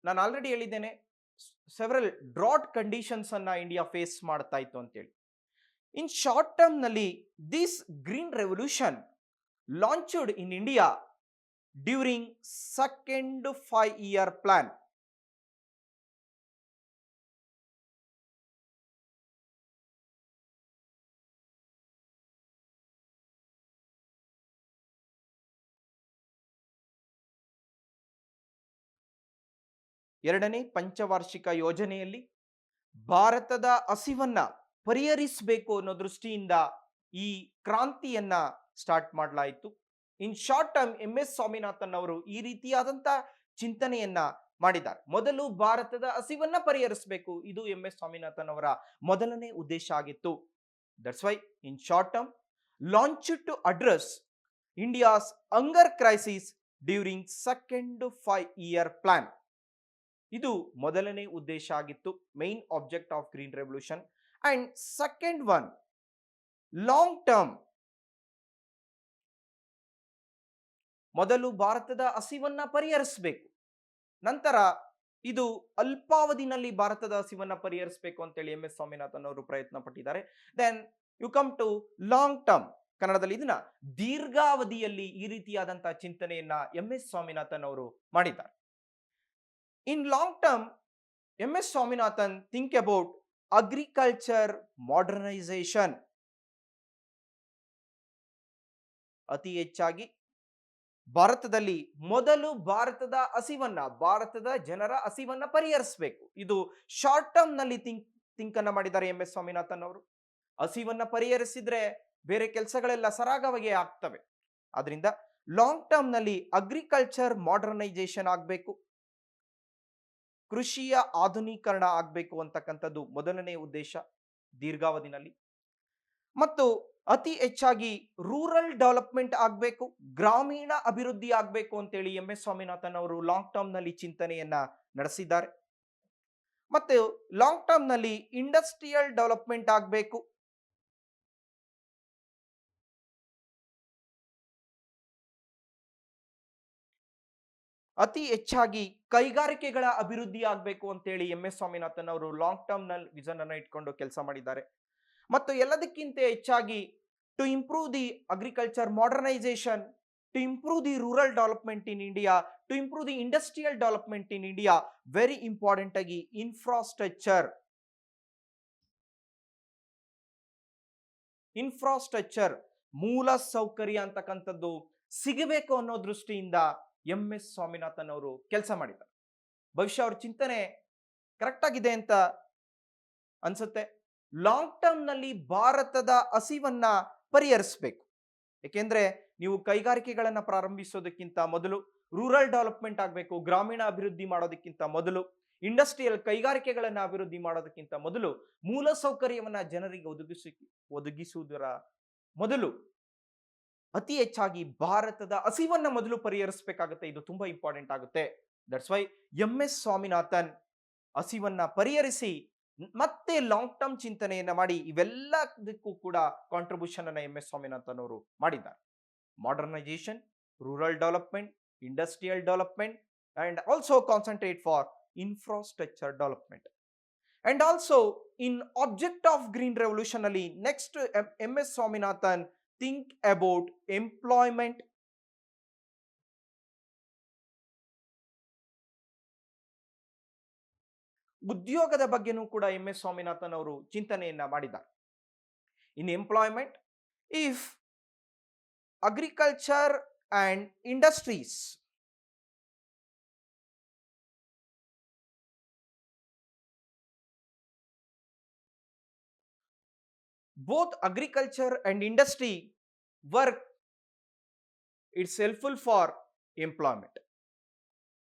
ನಾನು ಆಲ್ರೆಡಿ ಹೇಳಿದ್ದೇನೆ, ಸೆವೆರಲ್ ಡ್ರಾಟ್ ಕಂಡೀಷನ್ಸ್ ಅನ್ನ ಇಂಡಿಯಾ ಫೇಸ್ ಮಾಡ್ತಾ ಇತ್ತು ಅಂತೇಳಿ. ಇನ್ ಶಾರ್ಟ್ ಟರ್ಮ್ ನಲ್ಲಿ this green revolution launched in India during second 5-year plan. ಎರಡನೇ ಪಂಚವಾರ್ಷಿಕ ಯೋಜನೆಯಲ್ಲಿ ಭಾರತದ ಹಸಿವನ್ನ ಪರಿಹರಿಸಬೇಕು ಅನ್ನೋ ದೃಷ್ಟಿಯಿಂದ ಈ ಕ್ರಾಂತಿಯನ್ನ ಸ್ಟಾರ್ಟ್ ಮಾಡಲಾಯಿತು. ಇನ್ ಶಾರ್ಟ್ ಟರ್ಮ್ MS ಸ್ವಾಮಿನಾಥನ್ ಅವರು ಈ ರೀತಿಯಾದಂತ ಚಿಂತನೆಯನ್ನ ಮಾಡಿದ್ದಾರೆ. ಮೊದಲು ಭಾರತದ ಹಸಿವನ್ನ ಪರಿಹರಿಸಬೇಕು, ಇದು MS ಸ್ವಾಮಿನಾಥನ್ ಅವರ ಮೊದಲನೇ ಉದ್ದೇಶ ಆಗಿತ್ತು. That's why in short term launch to address India's hunger crisis during second 5-year plan. ಇದು ಮೊದಲನೇ ಉದ್ದೇಶ ಆಗಿತ್ತು, main object of green revolution. And second one, long term, ಮೊದಲು ಭಾರತದ ಹಸಿವನ್ನ ಪರಿಹರಿಸಬೇಕು, ನಂತರ ಇದು ಅಲ್ಪಾವಧಿನಲ್ಲಿ ಭಾರತದ ಹಸಿವನ್ನ ಪರಿಹರಿಸಬೇಕು ಅಂತೇಳಿ MS ಸ್ವಾಮಿನಾಥನ್ ಅವರು ಪ್ರಯತ್ನ ಪಟ್ಟಿದ್ದಾರೆ. Then you come to long term, ಕನ್ನಡದಲ್ಲಿ ಇದನ್ನ ದೀರ್ಘಾವಧಿಯಲ್ಲಿ ಈ ರೀತಿಯಾದಂತಹ ಚಿಂತನೆಯನ್ನ MS ಸ್ವಾಮಿನಾಥನ್ ಅವರು ಮಾಡಿದ್ದಾರೆ. ಇನ್ long term MS Swaminathan think about agriculture modernization. ಅತಿ ಹೆಚ್ಚಾಗಿ ಭಾರತದಲ್ಲಿ ಮೊದಲು ಭಾರತದ ಜನರ ಹಸಿವನ್ನ ಪರಿಹರಿಸಬೇಕು. ಇದು ಶಾರ್ಟ್ ಟರ್ಮ್ ನಲ್ಲಿ ಥಿಂಕ್ ಅನ್ನ ಮಾಡಿದ್ದಾರೆ MS ಸ್ವಾಮಿನಾಥನ್ ಅವರು. ಹಸಿವನ್ನ ಪರಿಹರಿಸಿದ್ರೆ ಬೇರೆ ಕೆಲಸಗಳೆಲ್ಲ ಸರಾಗವಾಗಿ ಆಗ್ತವೆ. ಆದ್ರಿಂದ ಲಾಂಗ್ ಟರ್ಮ್ ನಲ್ಲಿ ಅಗ್ರಿಕಲ್ಚರ್ ಮಾಡರ್ನೈಸೇಷನ್ ಆಗಬೇಕು, ಕೃಷಿಯ ಆಧುನೀಕರಣ ಆಗಬೇಕು ಅಂತಕ್ಕಂಥದ್ದು ಮೊದಲನೇ ಉದ್ದೇಶ ದೀರ್ಘಾವಧಿನಲ್ಲಿ. ಮತ್ತು ಅತಿ ಹೆಚ್ಚಾಗಿ ರೂರಲ್ ಡೆವಲಪ್ಮೆಂಟ್ ಆಗಬೇಕು, ಗ್ರಾಮೀಣ ಅಭಿವೃದ್ಧಿ ಆಗಬೇಕು ಅಂತೇಳಿ MS ಸ್ವಾಮಿನಾಥನ್ ಅವರು ಲಾಂಗ್ ಟರ್ಮ್ ನಲ್ಲಿ ಚಿಂತನೆಯನ್ನ ನಡೆಸಿದ್ದಾರೆ. ಮತ್ತು ಲಾಂಗ್ ಟರ್ಮ್ ನಲ್ಲಿ ಇಂಡಸ್ಟ್ರಿಯಲ್ ಡೆವಲಪ್ಮೆಂಟ್ ಆಗಬೇಕು, ಅತಿ ಹೆಚ್ಚಾಗಿ ಕೈಗಾರಿಕೆಗಳ ಅಭಿವೃದ್ಧಿ ಆಗಬೇಕು ಅಂತೇಳಿ MS ಸ್ವಾಮಿನಾಥನ್ ಅವರು ಲಾಂಗ್ ಟರ್ಮ್ ನಲ್ಲಿ ವಿಷನ್ ಅನ್ನ ಇಟ್ಕೊಂಡು ಕೆಲಸ ಮಾಡಿದ್ದಾರೆ. ಮತ್ತು ಎಲ್ಲದಕ್ಕಿಂತ ಹೆಚ್ಚಾಗಿ to improve the agriculture modernisation, to improve the rural development in India, to improve the industrial development in India, very important ಆಗಿ ಇನ್ಫ್ರಾಸ್ಟ್ರಕ್ಚರ್ ಮೂಲ ಸೌಕರ್ಯ ಅಂತಕ್ಕಂಥದ್ದು ಸಿಗಬೇಕು ಅನ್ನೋ ದೃಷ್ಟಿಯಿಂದ MS ಸ್ವಾಮಿನಾಥನ್ ಅವರು ಕೆಲಸ ಮಾಡಿದ್ದಾರೆ. ಬಹುಶಃ ಅವ್ರ ಚಿಂತನೆ ಕರೆಕ್ಟ್ ಆಗಿದೆ ಅಂತ ಅನ್ಸುತ್ತೆ. ಲಾಂಗ್ ಟರ್ಮ್ ನಲ್ಲಿ ಭಾರತದ ಹಸಿವನ್ನ ಪರಿಹರಿಸಬೇಕು. ಏಕೆಂದ್ರೆ ನೀವು ಕೈಗಾರಿಕೆಗಳನ್ನ ಪ್ರಾರಂಭಿಸೋದಕ್ಕಿಂತ ಮೊದಲು ರೂರಲ್ ಡೆವಲಪ್ಮೆಂಟ್ ಆಗಬೇಕು, ಗ್ರಾಮೀಣ ಅಭಿವೃದ್ಧಿ ಮಾಡೋದಕ್ಕಿಂತ ಮೊದಲು, ಇಂಡಸ್ಟ್ರಿಯಲ್ ಕೈಗಾರಿಕೆಗಳನ್ನ ಅಭಿವೃದ್ಧಿ ಮಾಡೋದಕ್ಕಿಂತ ಮೊದಲು ಮೂಲ ಸೌಕರ್ಯವನ್ನ ಜನರಿಗೆ ಒದಗಿಸುವುದರ ಮೊದಲು ಅತಿ ಹೆಚ್ಚಾಗಿ ಭಾರತದ ಹಸಿವನ್ನ ಮೊದಲು ಪರಿಹರಿಸಬೇಕಾಗುತ್ತೆ. ಇದು ತುಂಬಾ ಇಂಪಾರ್ಟೆಂಟ್ ಆಗುತ್ತೆ. ದಟ್ಸ್ ವೈ MS ಸ್ವಾಮಿನಾಥನ್ ಹಸಿವನ್ನ ಪರಿಹರಿಸಿ ಮತ್ತೆ ಲಾಂಗ್ ಟರ್ಮ್ ಚಿಂತನೆಯನ್ನ ಮಾಡಿ ಇವೆಲ್ಲದಕ್ಕೂ ಕೂಡ ಕಾಂಟ್ರಿಬ್ಯೂಷನ್ ಅನ್ನ MS ಸ್ವಾಮಿನಾಥನ್ ಅವರು ಮಾಡಿದ್ದಾರೆ. Modernisation, rural development, industrial development, and also concentrate for infrastructure development. And also in object of green revolution ಅಲ್ಲಿ next MS Swaminathan think about employment, ಉದ್ಯೋಗದ ಬಗ್ಗೆನೂ ಕೂಡ MS ಸ್ವಾಮಿನಾಥನ್ ಅವರು ಚಿಂತನೆಯನ್ನ ಮಾಡಿದ್ದಾರೆ. In employment, if agriculture and industries both agriculture and industry work, it's helpful for employment.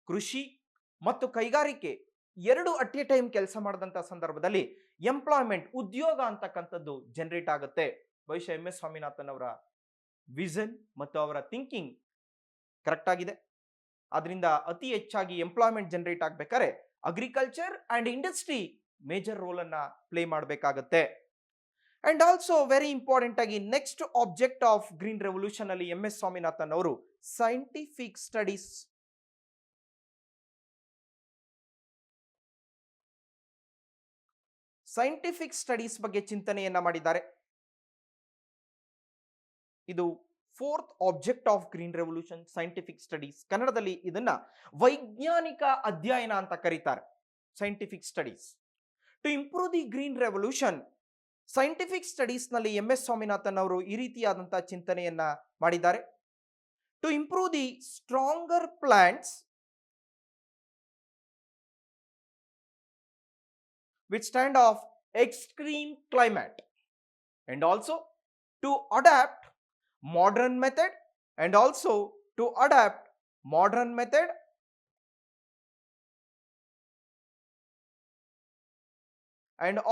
ಕೃಷಿ ಮತ್ತು ಕೈಗಾರಿಕೆ ಎರಡು ಅಟ್ ಎ ಟೈಮ್ ಕೆಲಸ ಮಾಡಿದಂತ ಸಂದರ್ಭದಲ್ಲಿ ಎಂಪ್ಲಾಯ್ಮೆಂಟ್, ಉದ್ಯೋಗ ಅಂತಕ್ಕಂಥದ್ದು ಜನರೇಟ್ ಆಗುತ್ತೆ. ಬಹುಶಃ MS ಸ್ವಾಮಿನಾಥನ್ ಅವರ ವಿಷನ್ ಮತ್ತು ಅವರ ಥಿಂಕಿಂಗ್ ಕರೆಕ್ಟ್ ಆಗಿದೆ. ಆದ್ರಿಂದ ಅತಿ ಹೆಚ್ಚಾಗಿ ಎಂಪ್ಲಾಯ್ಮೆಂಟ್ ಜನರೇಟ್ ಆಗ್ಬೇಕಾದ್ರೆ agriculture and industry major role ಅನ್ನ ಪ್ಲೇ ಮಾಡಬೇಕಾಗತ್ತೆ. ಅಂಡ್ ಆಲ್ಸೋ ವೆರಿ ಇಂಪಾರ್ಟೆಂಟ್ ಆಗಿ next object of green revolution ಅಲ್ಲಿ MS ಸ್ವಾಮಿನಾಥನ್ ಅವರು ಸೈಂಟಿಫಿಕ್ ಸ್ಟಡೀಸ್ ಬಗ್ಗೆ ಚಿಂತನೆಯನ್ನ ಮಾಡಿದ್ದಾರೆ. ಇದು fourth object of green revolution, scientific studies. ಕನ್ನಡದಲ್ಲಿ ಇದನ್ನ ವೈಜ್ಞಾನಿಕ ಅಧ್ಯಯನ ಅಂತ ಕರೀತಾರೆ. Scientific studies to improve the green revolution. Scientific studies ನಲ್ಲಿ MS ಸ್ವಾಮಿನಾಥನ್ ಅವರು ಈ ರೀತಿಯಾದಂತಹ ಚಿಂತನೆಯನ್ನ ಮಾಡಿದ್ದಾರೆ. To improve the stronger plants withstand of extreme climate, and also to adapt modern method and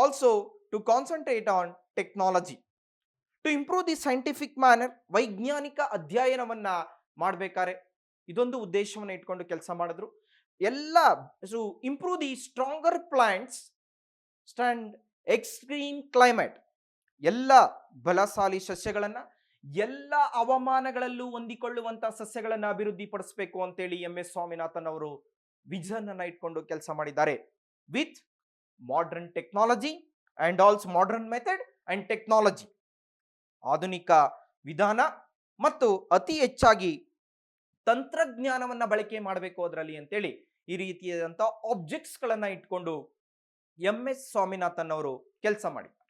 also to concentrate on technology. To improve the scientific manner, ವೈಜ್ಞಾನಿಕ ಅಧ್ಯಯನವನ್ನ ಮಾಡಬೇಕಾರೆ ಇದೊಂದು ಉದ್ದೇಶವನ್ನು ಇಟ್ಕೊಂಡು ಕೆಲಸ ಮಾಡಿದ್ರು. ಎಲ್ಲ improve the stronger plants stand extreme climate, ಎಲ್ಲ ಬಲಶಾಲಿ ಸಸ್ಯಗಳನ್ನ ಎಲ್ಲ ಹವಾಮಾನಗಳಲ್ಲೂ ಹೊಂದಿಕೊಳ್ಳುವಂತಹ ಸಸ್ಯಗಳನ್ನ ಅಭಿವೃದ್ಧಿ ಪಡಿಸಬೇಕು ಅಂತೇಳಿ MS ಸ್ವಾಮಿನಾಥನ್ ಅವರು ವಿಷನ್ ಅನ್ನ ಇಟ್ಕೊಂಡು ಕೆಲಸ ಮಾಡಿದ್ದಾರೆ. With modern technology and also modern method and technology, ಆಧುನಿಕ ವಿಧಾನ ಮತ್ತು ಅತಿ ಹೆಚ್ಚಾಗಿ ತಂತ್ರಜ್ಞಾನವನ್ನ ಬಳಕೆ ಮಾಡಬೇಕು ಅದರಲ್ಲಿ ಅಂತೇಳಿ ಈ ರೀತಿಯಾದಂಥ ಆಬ್ಜೆಕ್ಟ್ಸ್ಗಳನ್ನ ಇಟ್ಕೊಂಡು MS ಸ್ವಾಮಿನಾಥನ್ ಅವರು ಕೆಲಸ ಮಾಡಿದ್ದಾರೆ.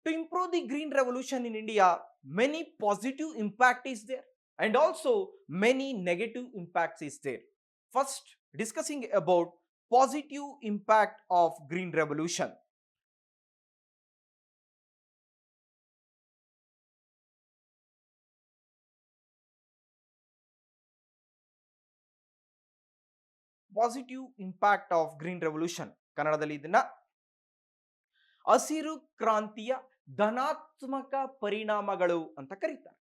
To improve the green revolution in India, many positive impact is there and also many negative impacts is there. First, discussing about positive impact of green revolution. Positive impact of green revolution. ಕನ್ನಡದಲ್ಲಿ ಇದನ್ನ ಹಸಿರು ಕ್ರಾಂತಿಯ ಧನಾತ್ಮಕ ಪರಿಣಾಮಗಳು ಅಂತ ಕರೀತಾರೆ.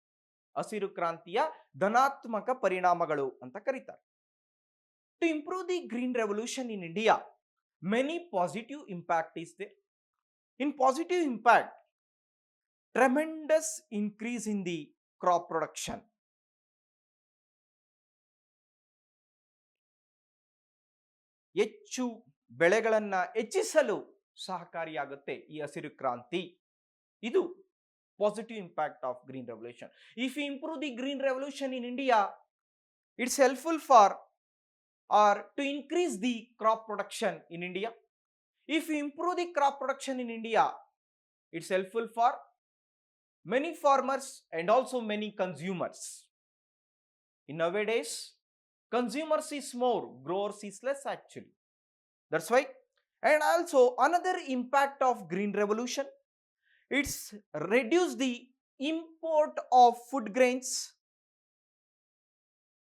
ಹಸಿರು ಕ್ರಾಂತಿಯ ಧನಾತ್ಮಕ ಪರಿಣಾಮಗಳು ಅಂತ ಕರೀತಾರೆ. To improve the green revolution in India, many positive impact is there. In positive impact, tremendous increase in the crop production. ಹೆಚ್ಚು ಬೆಳೆಗಳನ್ನ ಹೆಚ್ಚಿಸಲು ಸಹಕಾರಿಯಾಗುತ್ತೆ ಈ ಹಸಿರು ಕ್ರಾಂತಿ. ಇದು positive impact of green revolution. If you improve the green revolution in India, it's helpful for or to increase the crop production in India. If you improve the crop production in India, it's helpful for many farmers and also many consumers. In nowadays, consumers is more, growers is less actually. That's why. And also another impact of green revolution, it's reduce the import of food grains.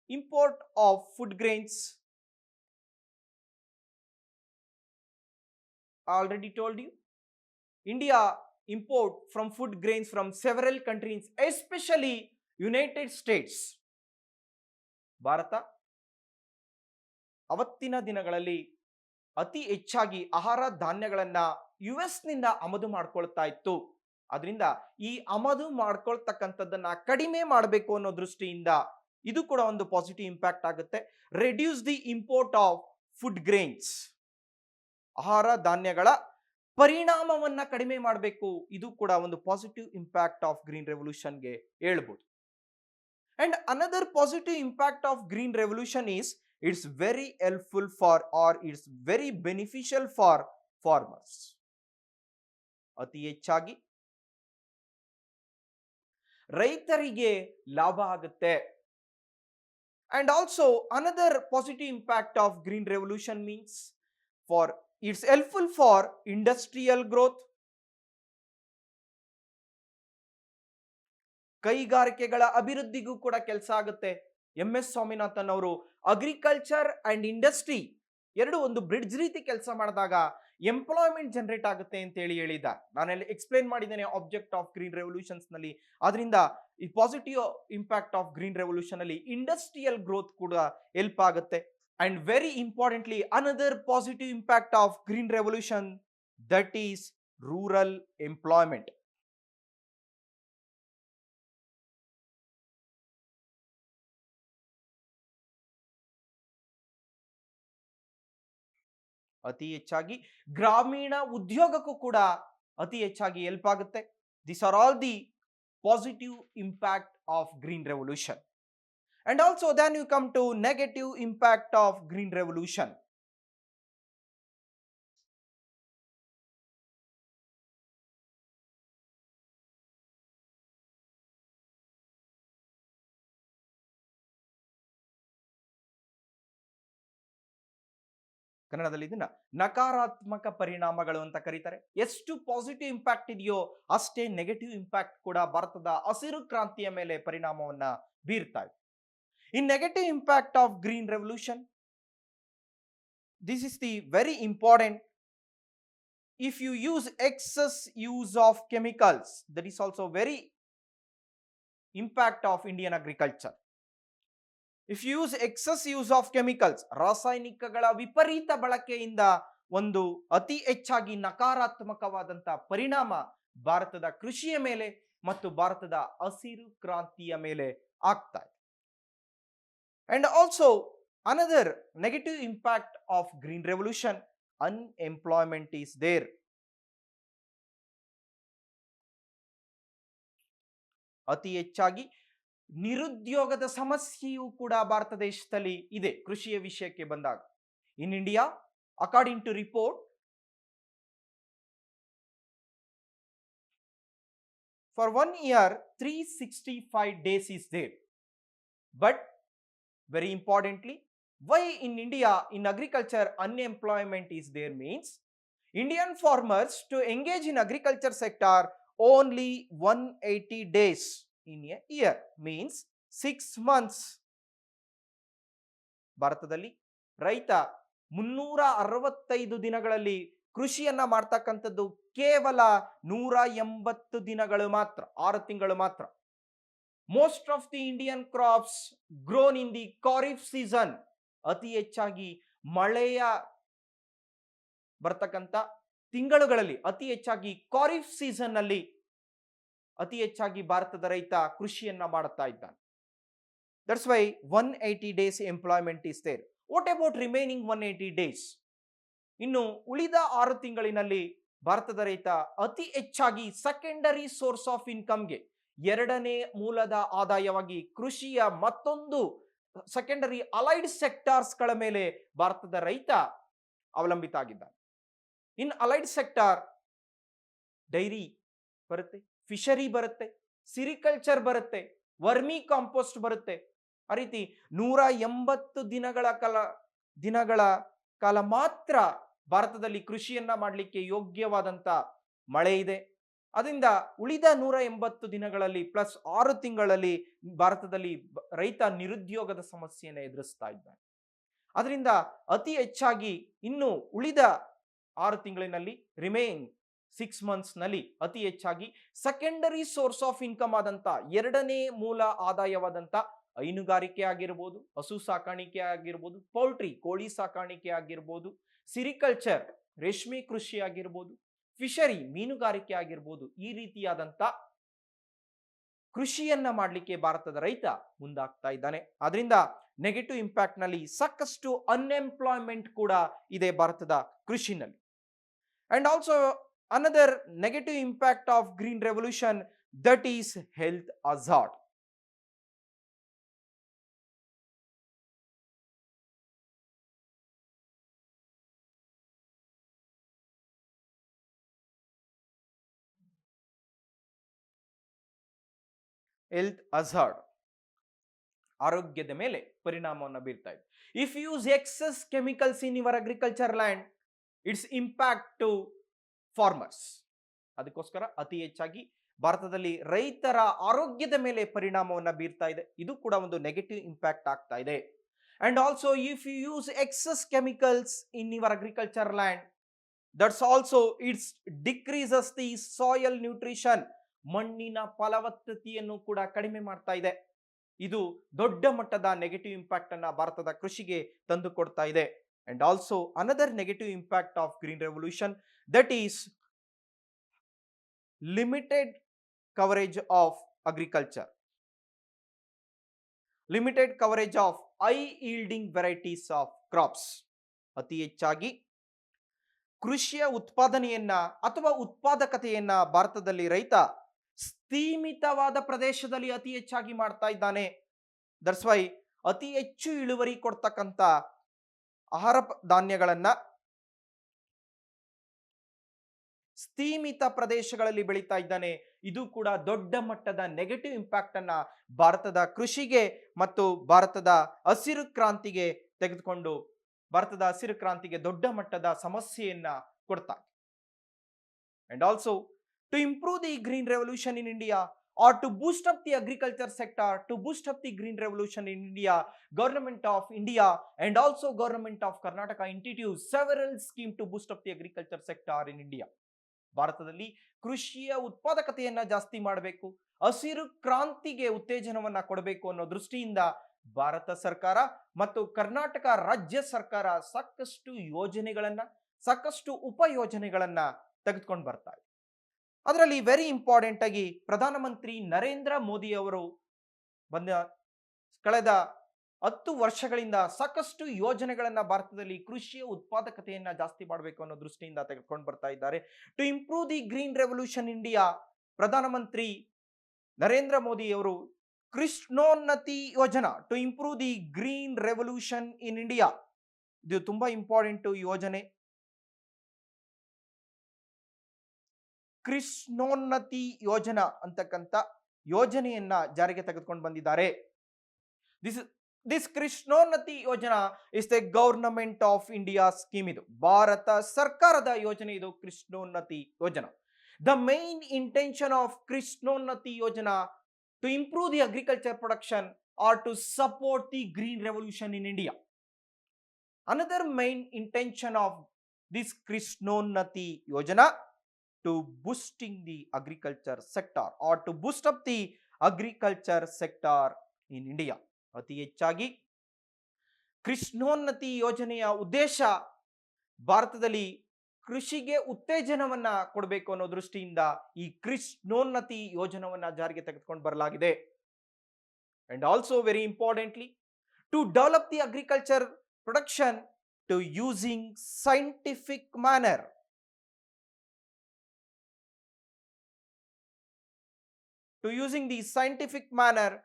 Import of food grains, I already told you, India import from food grains from several countries, especially United States. Bharat ಅವತ್ತಿನ ದಿನಗಳಲ್ಲಿ ಅತಿ ಹೆಚ್ಚಾಗಿ ಆಹಾರ ಧಾನ್ಯಗಳನ್ನ US ನಿಂದ ಆಮದು ಮಾಡ್ಕೊಳ್ತಾ ಇತ್ತು. ಅದರಿಂದ ಈ ಆಮದು ಮಾಡ್ಕೊಳ್ತಕ್ಕಂಥದ್ದನ್ನ ಕಡಿಮೆ ಮಾಡಬೇಕು ಅನ್ನೋ ದೃಷ್ಟಿಯಿಂದ ಇದು ಕೂಡ ಒಂದು ಪಾಸಿಟಿವ್ ಇಂಪ್ಯಾಕ್ಟ್ ಆಗುತ್ತೆ. Reduce the import of food grains, ಆಹಾರ ಧಾನ್ಯಗಳ ಪರಿಣಾಮವನ್ನ ಕಡಿಮೆ ಮಾಡಬೇಕು. ಇದು ಕೂಡ ಒಂದು ಪಾಸಿಟಿವ್ ಇಂಪ್ಯಾಕ್ಟ್ ಆಫ್ ಗ್ರೀನ್ ರೆವಲ್ಯೂಷನ್ಗೆ ಹೇಳ್ಬೋದು. And another positive impact of green revolution is it's very helpful for or it's very beneficial for farmers. ಅತಿ ಹೆಚ್ಚಾಗಿ ರೈತರಿಗೆ ಲಾಭ ಆಗುತ್ತೆ. And also another positive impact of green revolution means for it's helpful for industrial growth. ಕೈಗಾರಿಕೆಗಳ ಅಭಿವೃದ್ಧಿಗೂ ಕೂಡ ಕೆಲಸ ಆಗುತ್ತೆ. MS Swaminathan ಅವರು ಅಗ್ರಿಕಲ್ಚರ್ ಅಂಡ್ ಇಂಡಸ್ಟ್ರಿ ಎರಡು ಒಂದು ಬ್ರಿಡ್ಜ್ ರೀತಿ ಕೆಲಸ ಮಾಡಿದಾಗ ಎಂಪ್ಲಾಯ್ಮೆಂಟ್ ಜನರೇಟ್ ಆಗುತ್ತೆ ಅಂತ ಹೇಳಿದ. ನಾನಲ್ಲಿ ಎಕ್ಸ್ಪ್ಲೇನ್ ಮಾಡಿದ್ದೇನೆ ಆಬ್ಜೆಕ್ಟ್ ಆಫ್ ಗ್ರೀನ್ ರೆವಲ್ಯೂಷನ್ಸ್ ನಲ್ಲಿ. ಅದರಿಂದ ಈ positive impact of green revolution ಅಲ್ಲಿ ಇಂಡಸ್ಟ್ರಿಯಲ್ ಗ್ರೋತ್ ಕೂಡ ಹೆಲ್ಪ್ ಆಗುತ್ತೆ. And very importantly another positive impact of green revolution, that is rural employment. ಅತಿ ಹೆಚ್ಚಾಗಿ ಗ್ರಾಮೀಣ ಉದ್ಯೋಗಕ್ಕೂ ಕೂಡ ಅತಿ ಹೆಚ್ಚಾಗಿ ಹೆಲ್ಪ್ ಆಗುತ್ತೆ. This are all the positive impact of green revolution. And also then you come to negative impact of green revolution. ಕನ್ನಡದಲ್ಲಿ ಇದನ್ನ ನಕಾರಾತ್ಮಕ ಪರಿಣಾಮಗಳು ಅಂತ ಕರೀತಾರೆ. ಎಷ್ಟು ಪಾಸಿಟಿವ್ ಇಂಪ್ಯಾಕ್ಟ್ ಇದೆಯೋ ಅಷ್ಟೇ ನೆಗೆಟಿವ್ ಇಂಪ್ಯಾಕ್ಟ್ ಕೂಡ ಭಾರತದ ಹಸಿರು ಕ್ರಾಂತಿಯ ಮೇಲೆ ಪರಿಣಾಮವನ್ನ ಬೀರ್ತಾ ಇದೆ. In negative impact of green revolution, this is the very important. If you use excess use of chemicals, that is also very impact of Indian agriculture. If use excess use of chemicals, ರಾಸಾಯನಿಕಗಳ ವಿಪರೀತ ಬಳಕೆಯಿಂದ ಒಂದು ಅತಿ ಹೆಚ್ಚಾಗಿ ನಕಾರಾತ್ಮಕವಾದಂತ ಪರಿಣಾಮ ಭಾರತದ ಕೃಷಿಯ ಮೇಲೆ ಮತ್ತು ಭಾರತದ ಹಸಿರು ಕ್ರಾಂತಿಯ ಮೇಲೆ ಆಗ್ತಾ ಇದೆ. And also another negative impact of green revolution, unemployment is there. ಅತಿ ಹೆಚ್ಚಾಗಿ ನಿರುದ್ಯೋಗದ ಸಮಸ್ಯೆಯೂ ಕೂಡ ಭಾರತ ದೇಶದಲ್ಲಿ ಇದೆ ಕೃಷಿಯ ವಿಷಯಕ್ಕೆ ಬಂದಾಗ. In India, according to report, for 1 year 365 days is there. But very importantly, why in India in agriculture unemployment is there means Indian farmers to engage in agriculture sector only 180 days in a year, means 6 months. ಭಾರತದಲ್ಲಿ ರೈತ 365 ದಿನಗಳಲ್ಲಿ ಕೃಷಿಯನ್ನ ಮಾಡ್ತಕ್ಕಂಥದ್ದು ಕೇವಲ 180 ದಿನಗಳು ಮಾತ್ರ, 6 ತಿಂಗಳು ಮಾತ್ರ. Most of the Indian crops grown in the kharif season, ಅತಿ ಹೆಚ್ಚಾಗಿ ಮಳೆಯ ಬರ್ತಕ್ಕಂಥ ತಿಂಗಳುಗಳಲ್ಲಿ, ಅತಿ ಹೆಚ್ಚಾಗಿ ಖಾರಿಫ್ ಸೀಸನ್ ನಲ್ಲಿ ಅತಿ ಹೆಚ್ಚಾಗಿ ಭಾರತದ ರೈತ ಕೃಷಿಯನ್ನ ಮಾಡುತ್ತಾ ಇದ್ದಾನೆ. That's why 180 days employment is there. What about remaining 180 days? ಇನ್ನು ಉಳಿದ 6 ತಿಂಗಳಿನಲ್ಲಿ ಭಾರತದ ರೈತ ಅತಿ ಹೆಚ್ಚಾಗಿ ಸೆಕೆಂಡರಿ ಸೋರ್ಸ್ ಆಫ್ ಇನ್ಕಮ್ಗೆ, ಎರಡನೇ ಮೂಲದ ಆದಾಯವಾಗಿ ಕೃಷಿಯ ಮತ್ತೊಂದು ಸೆಕೆಂಡರಿ ಅಲೈಡ್ ಸೆಕ್ಟಾರ್ಸ್ ಗಳ ಮೇಲೆ ಭಾರತದ ರೈತ ಅವಲಂಬಿತ ಆಗಿದ್ದಾನೆ. ಇನ್ ಅಲೈಡ್ ಸೆಕ್ಟಾರ್ ಡೈರಿ ಬರುತ್ತೆ, ಫಿಶರಿ ಬರುತ್ತೆ, ಸಿರಿಕಲ್ಚರ್ ಬರುತ್ತೆ, ವರ್ಮಿ ಕಾಂಪೋಸ್ಟ್ ಬರುತ್ತೆ. ಆ ರೀತಿ 180 ದಿನಗಳ ಕಾಲ ಮಾತ್ರ ಭಾರತದಲ್ಲಿ ಕೃಷಿಯನ್ನ ಮಾಡಲಿಕ್ಕೆ ಯೋಗ್ಯವಾದಂತ ಮಳೆ ಇದೆ. ಅದರಿಂದ ಉಳಿದ 180 ದಿನಗಳಲ್ಲಿ ಪ್ಲಸ್ 6 ತಿಂಗಳಲ್ಲಿ ಭಾರತದಲ್ಲಿ ರೈತ ನಿರುದ್ಯೋಗದ ಸಮಸ್ಯೆಯನ್ನು ಎದುರಿಸ್ತಾ ಇದ್ದಾನೆ. ಅದರಿಂದ ಅತಿ ಹೆಚ್ಚಾಗಿ ಇನ್ನು ಉಳಿದ 6 ತಿಂಗಳಿನಲ್ಲಿ, ರಿಮೈನ್ 6 months ನಲ್ಲಿ ಅತಿ ಹೆಚ್ಚಾಗಿ ಸೆಕೆಂಡರಿ ಸೋರ್ಸ್ ಆಫ್ ಇನ್ಕಮ್ ಆದಂತ, ಎರಡನೇ ಮೂಲ ಆದಾಯವಾದಂತ ಹೈನುಗಾರಿಕೆ ಆಗಿರ್ಬೋದು, ಹಸು ಸಾಕಾಣಿಕೆ ಆಗಿರ್ಬೋದು, ಪೌಲ್ಟ್ರಿ ಕೋಳಿ ಸಾಕಾಣಿಕೆ ಆಗಿರ್ಬೋದು, ಸಿರಿಕಲ್ಚರ್ ರೇಷ್ಮೆ ಕೃಷಿ ಆಗಿರ್ಬೋದು, ಫಿಶರಿ ಮೀನುಗಾರಿಕೆ ಆಗಿರ್ಬೋದು, ಈ ರೀತಿಯಾದಂತ ಕೃಷಿಯನ್ನ ಮಾಡಲಿಕ್ಕೆ ಭಾರತದ ರೈತ ಮುಂದಾಗ್ತಾ ಇದ್ದಾನೆ. ಅದರಿಂದ ನೆಗೆಟಿವ್ ಇಂಪ್ಯಾಕ್ಟ್ ನಲ್ಲಿ ಸಾಕಷ್ಟು ಅನ್ಎಂಪ್ಲಾಯ್ಮೆಂಟ್ ಕೂಡ ಇದೆ ಭಾರತದ ಕೃಷಿನಲ್ಲಿ. And also another negative impact of green revolution, that is health hazard. Health hazard ಆರೋಗ್ಯದ ಮೇಲೆ ಪರಿಣಾಮವನ್ನು ಬೀರ್ತಾ ಇದೆ. If use excess chemicals in your agriculture land, it's impact to farmers. ಅದಕ್ಕೋಸ್ಕರ ಅತಿ ಹೆಚ್ಚಾಗಿ ಭಾರತದಲ್ಲಿ ರೈತರ ಆರೋಗ್ಯದ ಮೇಲೆ ಪರಿಣಾಮವನ್ನು ಬೀರ್ತಾ ಇದೆ. ಇದು ಕೂಡ ಒಂದು ನೆಗೆಟಿವ್ ಇಂಪ್ಯಾಕ್ಟ್ ಆಗ್ತಾ ಇದೆ. And also if you use excess chemicals in your agriculture land, that's also it's decreases the soil nutrition, ಮಣ್ಣಿನ ಫಲವತ್ತತೆಯನ್ನು ಕೂಡ ಕಡಿಮೆ ಮಾಡ್ತಾ ಇದೆ. ಇದು ದೊಡ್ಡ ಮಟ್ಟದ ನೆಗೆಟಿವ್ ಇಂಪ್ಯಾಕ್ಟ್ ಅನ್ನ ಭಾರತದ ಕೃಷಿಗೆ ತಂದು ಕೊಡ್ತಾ ಇದೆ. And also another negative impact of green revolution, that is limited coverage of agriculture, limited coverage of high yielding varieties of crops. ಅತಿ ಹೆಚ್ಚಾಗಿ ಕೃಷಿಯ ಉತ್ಪಾದನೆಯನ್ನ ಅಥವಾ ಉತ್ಪಾದಕತೆಯನ್ನ ಭಾರತದಲ್ಲಿ ರೈತ ಸೀಮಿತವಾದ ಪ್ರದೇಶದಲ್ಲಿ ಅತಿ ಹೆಚ್ಚಾಗಿ ಮಾಡ್ತಾ ಇದ್ದಾನೆ. ದಟ್ಸ್ ವೈ ಅತಿ ಹೆಚ್ಚು ಇಳುವರಿ ಕೊಡ್ತಕ್ಕಂತ ಆಹಾರ ಧಾನ್ಯಗಳನ್ನ ಸೀಮಿತ ಪ್ರದೇಶಗಳಲ್ಲಿ ಬೆಳೀತಾ ಇದ್ದಾನೆ. ಇದು ಕೂಡ ದೊಡ್ಡ ಮಟ್ಟದ ನೆಗೆಟಿವ್ ಇಂಪ್ಯಾಕ್ಟ್ ಅನ್ನ ಭಾರತದ ಕೃಷಿಗೆ ಮತ್ತು ಭಾರತದ ಹಸಿರು ಕ್ರಾಂತಿಗೆ ತೆಗೆದುಕೊಂಡು ಭಾರತದ ಹಸಿರು ಕ್ರಾಂತಿಗೆ ದೊಡ್ಡ ಮಟ್ಟದ ಸಮಸ್ಯೆಯನ್ನ ಕೊಡ್ತಾ. And also to improve the green revolution in India or to boost up the agriculture sector, to boost up the green revolution in India, Government of India and also Government of Karnataka introduced several schemes to boost up the agriculture sector in India. ಭಾರತದಲ್ಲಿ ಕೃಷಿಯ ಉತ್ಪಾದಕತೆಯನ್ನ ಜಾಸ್ತಿ ಮಾಡಬೇಕು, ಹಸಿರು ಕ್ರಾಂತಿಗೆ ಉತ್ತೇಜನವನ್ನ ಕೊಡಬೇಕು ಅನ್ನೋ ದೃಷ್ಟಿಯಿಂದ ಭಾರತ ಸರ್ಕಾರ ಮತ್ತು ಕರ್ನಾಟಕ ರಾಜ್ಯ ಸರ್ಕಾರ ಸಾಕಷ್ಟು ಯೋಜನೆಗಳನ್ನ, ಸಾಕಷ್ಟು ಉಪಯೋಜನೆಗಳನ್ನ ತೆಗೆದುಕೊಂಡು ಬರ್ತಾ ಇದೆ. ಅದರಲ್ಲಿ ವೆರಿ ಇಂಪಾರ್ಟೆಂಟ್ ಆಗಿ ಪ್ರಧಾನಮಂತ್ರಿ ನರೇಂದ್ರ ಮೋದಿ ಅವರು ಕಳೆದ 10 ವರ್ಷಗಳಿಂದ ಸಾಕಷ್ಟು ಯೋಜನೆಗಳನ್ನ ಭಾರತದಲ್ಲಿ ಕೃಷಿಯ ಉತ್ಪಾದಕತೆಯನ್ನ ಜಾಸ್ತಿ ಮಾಡಬೇಕು ಅನ್ನೋ ದೃಷ್ಟಿಯಿಂದ ತೆಗೆದುಕೊಂಡು ಬರ್ತಾ ಇದ್ದಾರೆ. To improve the green revolution India, ಪ್ರಧಾನಮಂತ್ರಿ ನರೇಂದ್ರ ಮೋದಿ ಅವರು Krishonnati Yojana to improve the green revolution in India. ಇದು ತುಂಬಾ ಇಂಪಾರ್ಟೆಂಟ್ ಯೋಜನೆ. ಕೃಷ್ಣೋನ್ನತಿ ಯೋಜನಾ ಅಂತಕ್ಕಂಥ ಯೋಜನೆಯನ್ನ ಜಾರಿಗೆ ತೆಗೆದುಕೊಂಡು ಬಂದಿದ್ದಾರೆ. This Krishonnati Yojana is the government of India scheme. ಇದು ಭಾರತ ಸರ್ಕಾರದ ಯೋಜನೆ. ಇದು Krishonnati Yojana. The main intention of Krishonnati Yojana to improve the agriculture production or to support the green revolution in India. Another main intention of this Krishonnati Yojana to boosting the agriculture sector or to boost up the agriculture sector in India. ಅತಿ ಹೆಚ್ಚಾಗಿ ಕೃಷ್ಣೋನ್ನತಿ ಯೋಜನೆಯ ಉದ್ದೇಶ ಭಾರತದಲ್ಲಿ ಕೃಷಿಗೆ ಉತ್ತೇಜನವನ್ನ ಕೊಡಬೇಕು ಅನ್ನೋ ದೃಷ್ಟಿಯಿಂದ ಈ ಕೃಷ್ಣೋನ್ನತಿ ಯೋಜನವನ್ನ ಜಾರಿಗೆ ತೆಗೆದುಕೊಂಡು ಬರಲಾಗಿದೆ. And also very importantly to develop the agriculture production to using scientific manner. To using the scientific manner,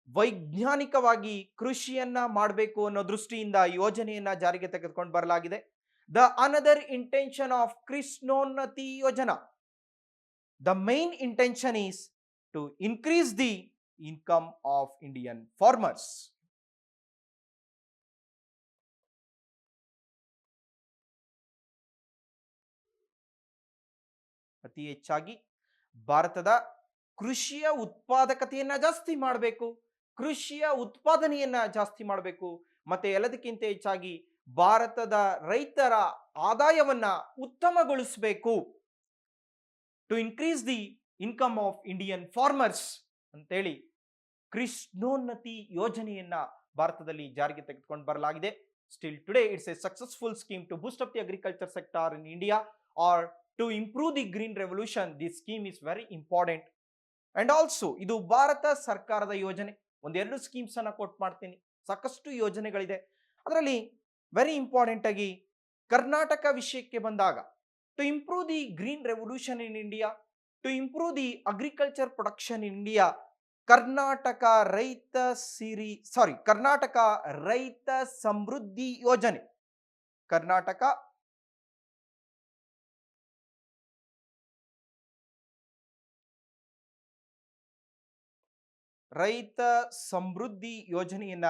ವೈಜ್ಞಾನಿಕವಾಗಿ ಕೃಷಿಯನ್ನ ಮಾಡಬೇಕು ಅನ್ನೋ ದೃಷ್ಟಿಯಿಂದ ಯೋಜನೆಯನ್ನ ಜಾರಿಗೆ ತೆಗೆದುಕೊಂಡು ಬರಲಾಗಿದೆ. The another intention of Krishonnati Yojana, the main intention is to increase the income of Indian farmers. ಅತಿ ಹೆಚ್ಚಾಗಿ ಭಾರತದ ಕೃಷಿಯ ಉತ್ಪಾದಕತೆಯನ್ನ ಜಾಸ್ತಿ ಮಾಡಬೇಕು, ಕೃಷಿಯ ಉತ್ಪಾದನೆಯನ್ನ ಜಾಸ್ತಿ ಮಾಡಬೇಕು, ಮತ್ತೆ ಎಲ್ಲದಕ್ಕಿಂತ ಹೆಚ್ಚಾಗಿ ಭಾರತದ ರೈತರ ಆದಾಯವನ್ನ ಉತ್ತಮಗೊಳಿಸಬೇಕು. To increase the income of Indian farmers ಅಂತೇಳಿ ಕೃಷ್ಣೋನ್ನತಿ ಯೋಜನೆಯನ್ನ ಭಾರತದಲ್ಲಿ ಜಾರಿಗೆ ತೆಗೆದುಕೊಂಡು ಬರಲಾಗಿದೆ. Still today it's a successful scheme to boost up the agriculture sector in India or to improve the green revolution. This scheme is very important. And also ಇದು ಭಾರತ ಸರ್ಕಾರದ ಯೋಜನೆ. ಒಂದೆರಡು ಸ್ಕೀಮ್ಸ್ ಅನ್ನ ಕೋಟ್ ಮಾಡ್ತೀನಿ. ಸಾಕಷ್ಟು ಯೋಜನೆಗಳಿದೆ. ಅದರಲ್ಲಿ ವೆರಿ ಇಂಪಾರ್ಟೆಂಟ್ ಆಗಿ ಕರ್ನಾಟಕ ವಿಷಯಕ್ಕೆ ಬಂದಾಗ, to improve the green revolution in India, to improve the agriculture production in India, Karnataka Raitha Samruddhi ಯೋಜನೆ, ಕರ್ನಾಟಕ ರೈತ ಸಮೃದ್ಧಿ ಯೋಜನೆಯನ್ನ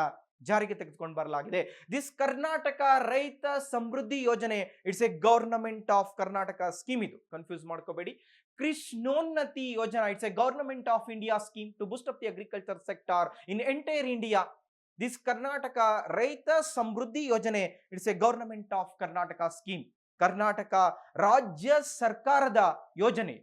ಜಾರಿಗೆ ತೆಗೆದುಕೊಂಡು ಬರಲಾಗಿದೆ. This Karnataka Raitha Samruddhi Yojane it's a government of Karnataka scheme. ಇದು ಕನ್ಫ್ಯೂಸ್ ಮಾಡ್ಕೋಬೇಡಿ. Krishonnati Yojana it's a government of India scheme to boost up the agriculture sector in entire India. This Karnataka Raitha Samruddhi Yojane it's a government of Karnataka scheme. Karnataka ರಾಜ್ಯ ಸರ್ಕಾರದ ಯೋಜನೆ.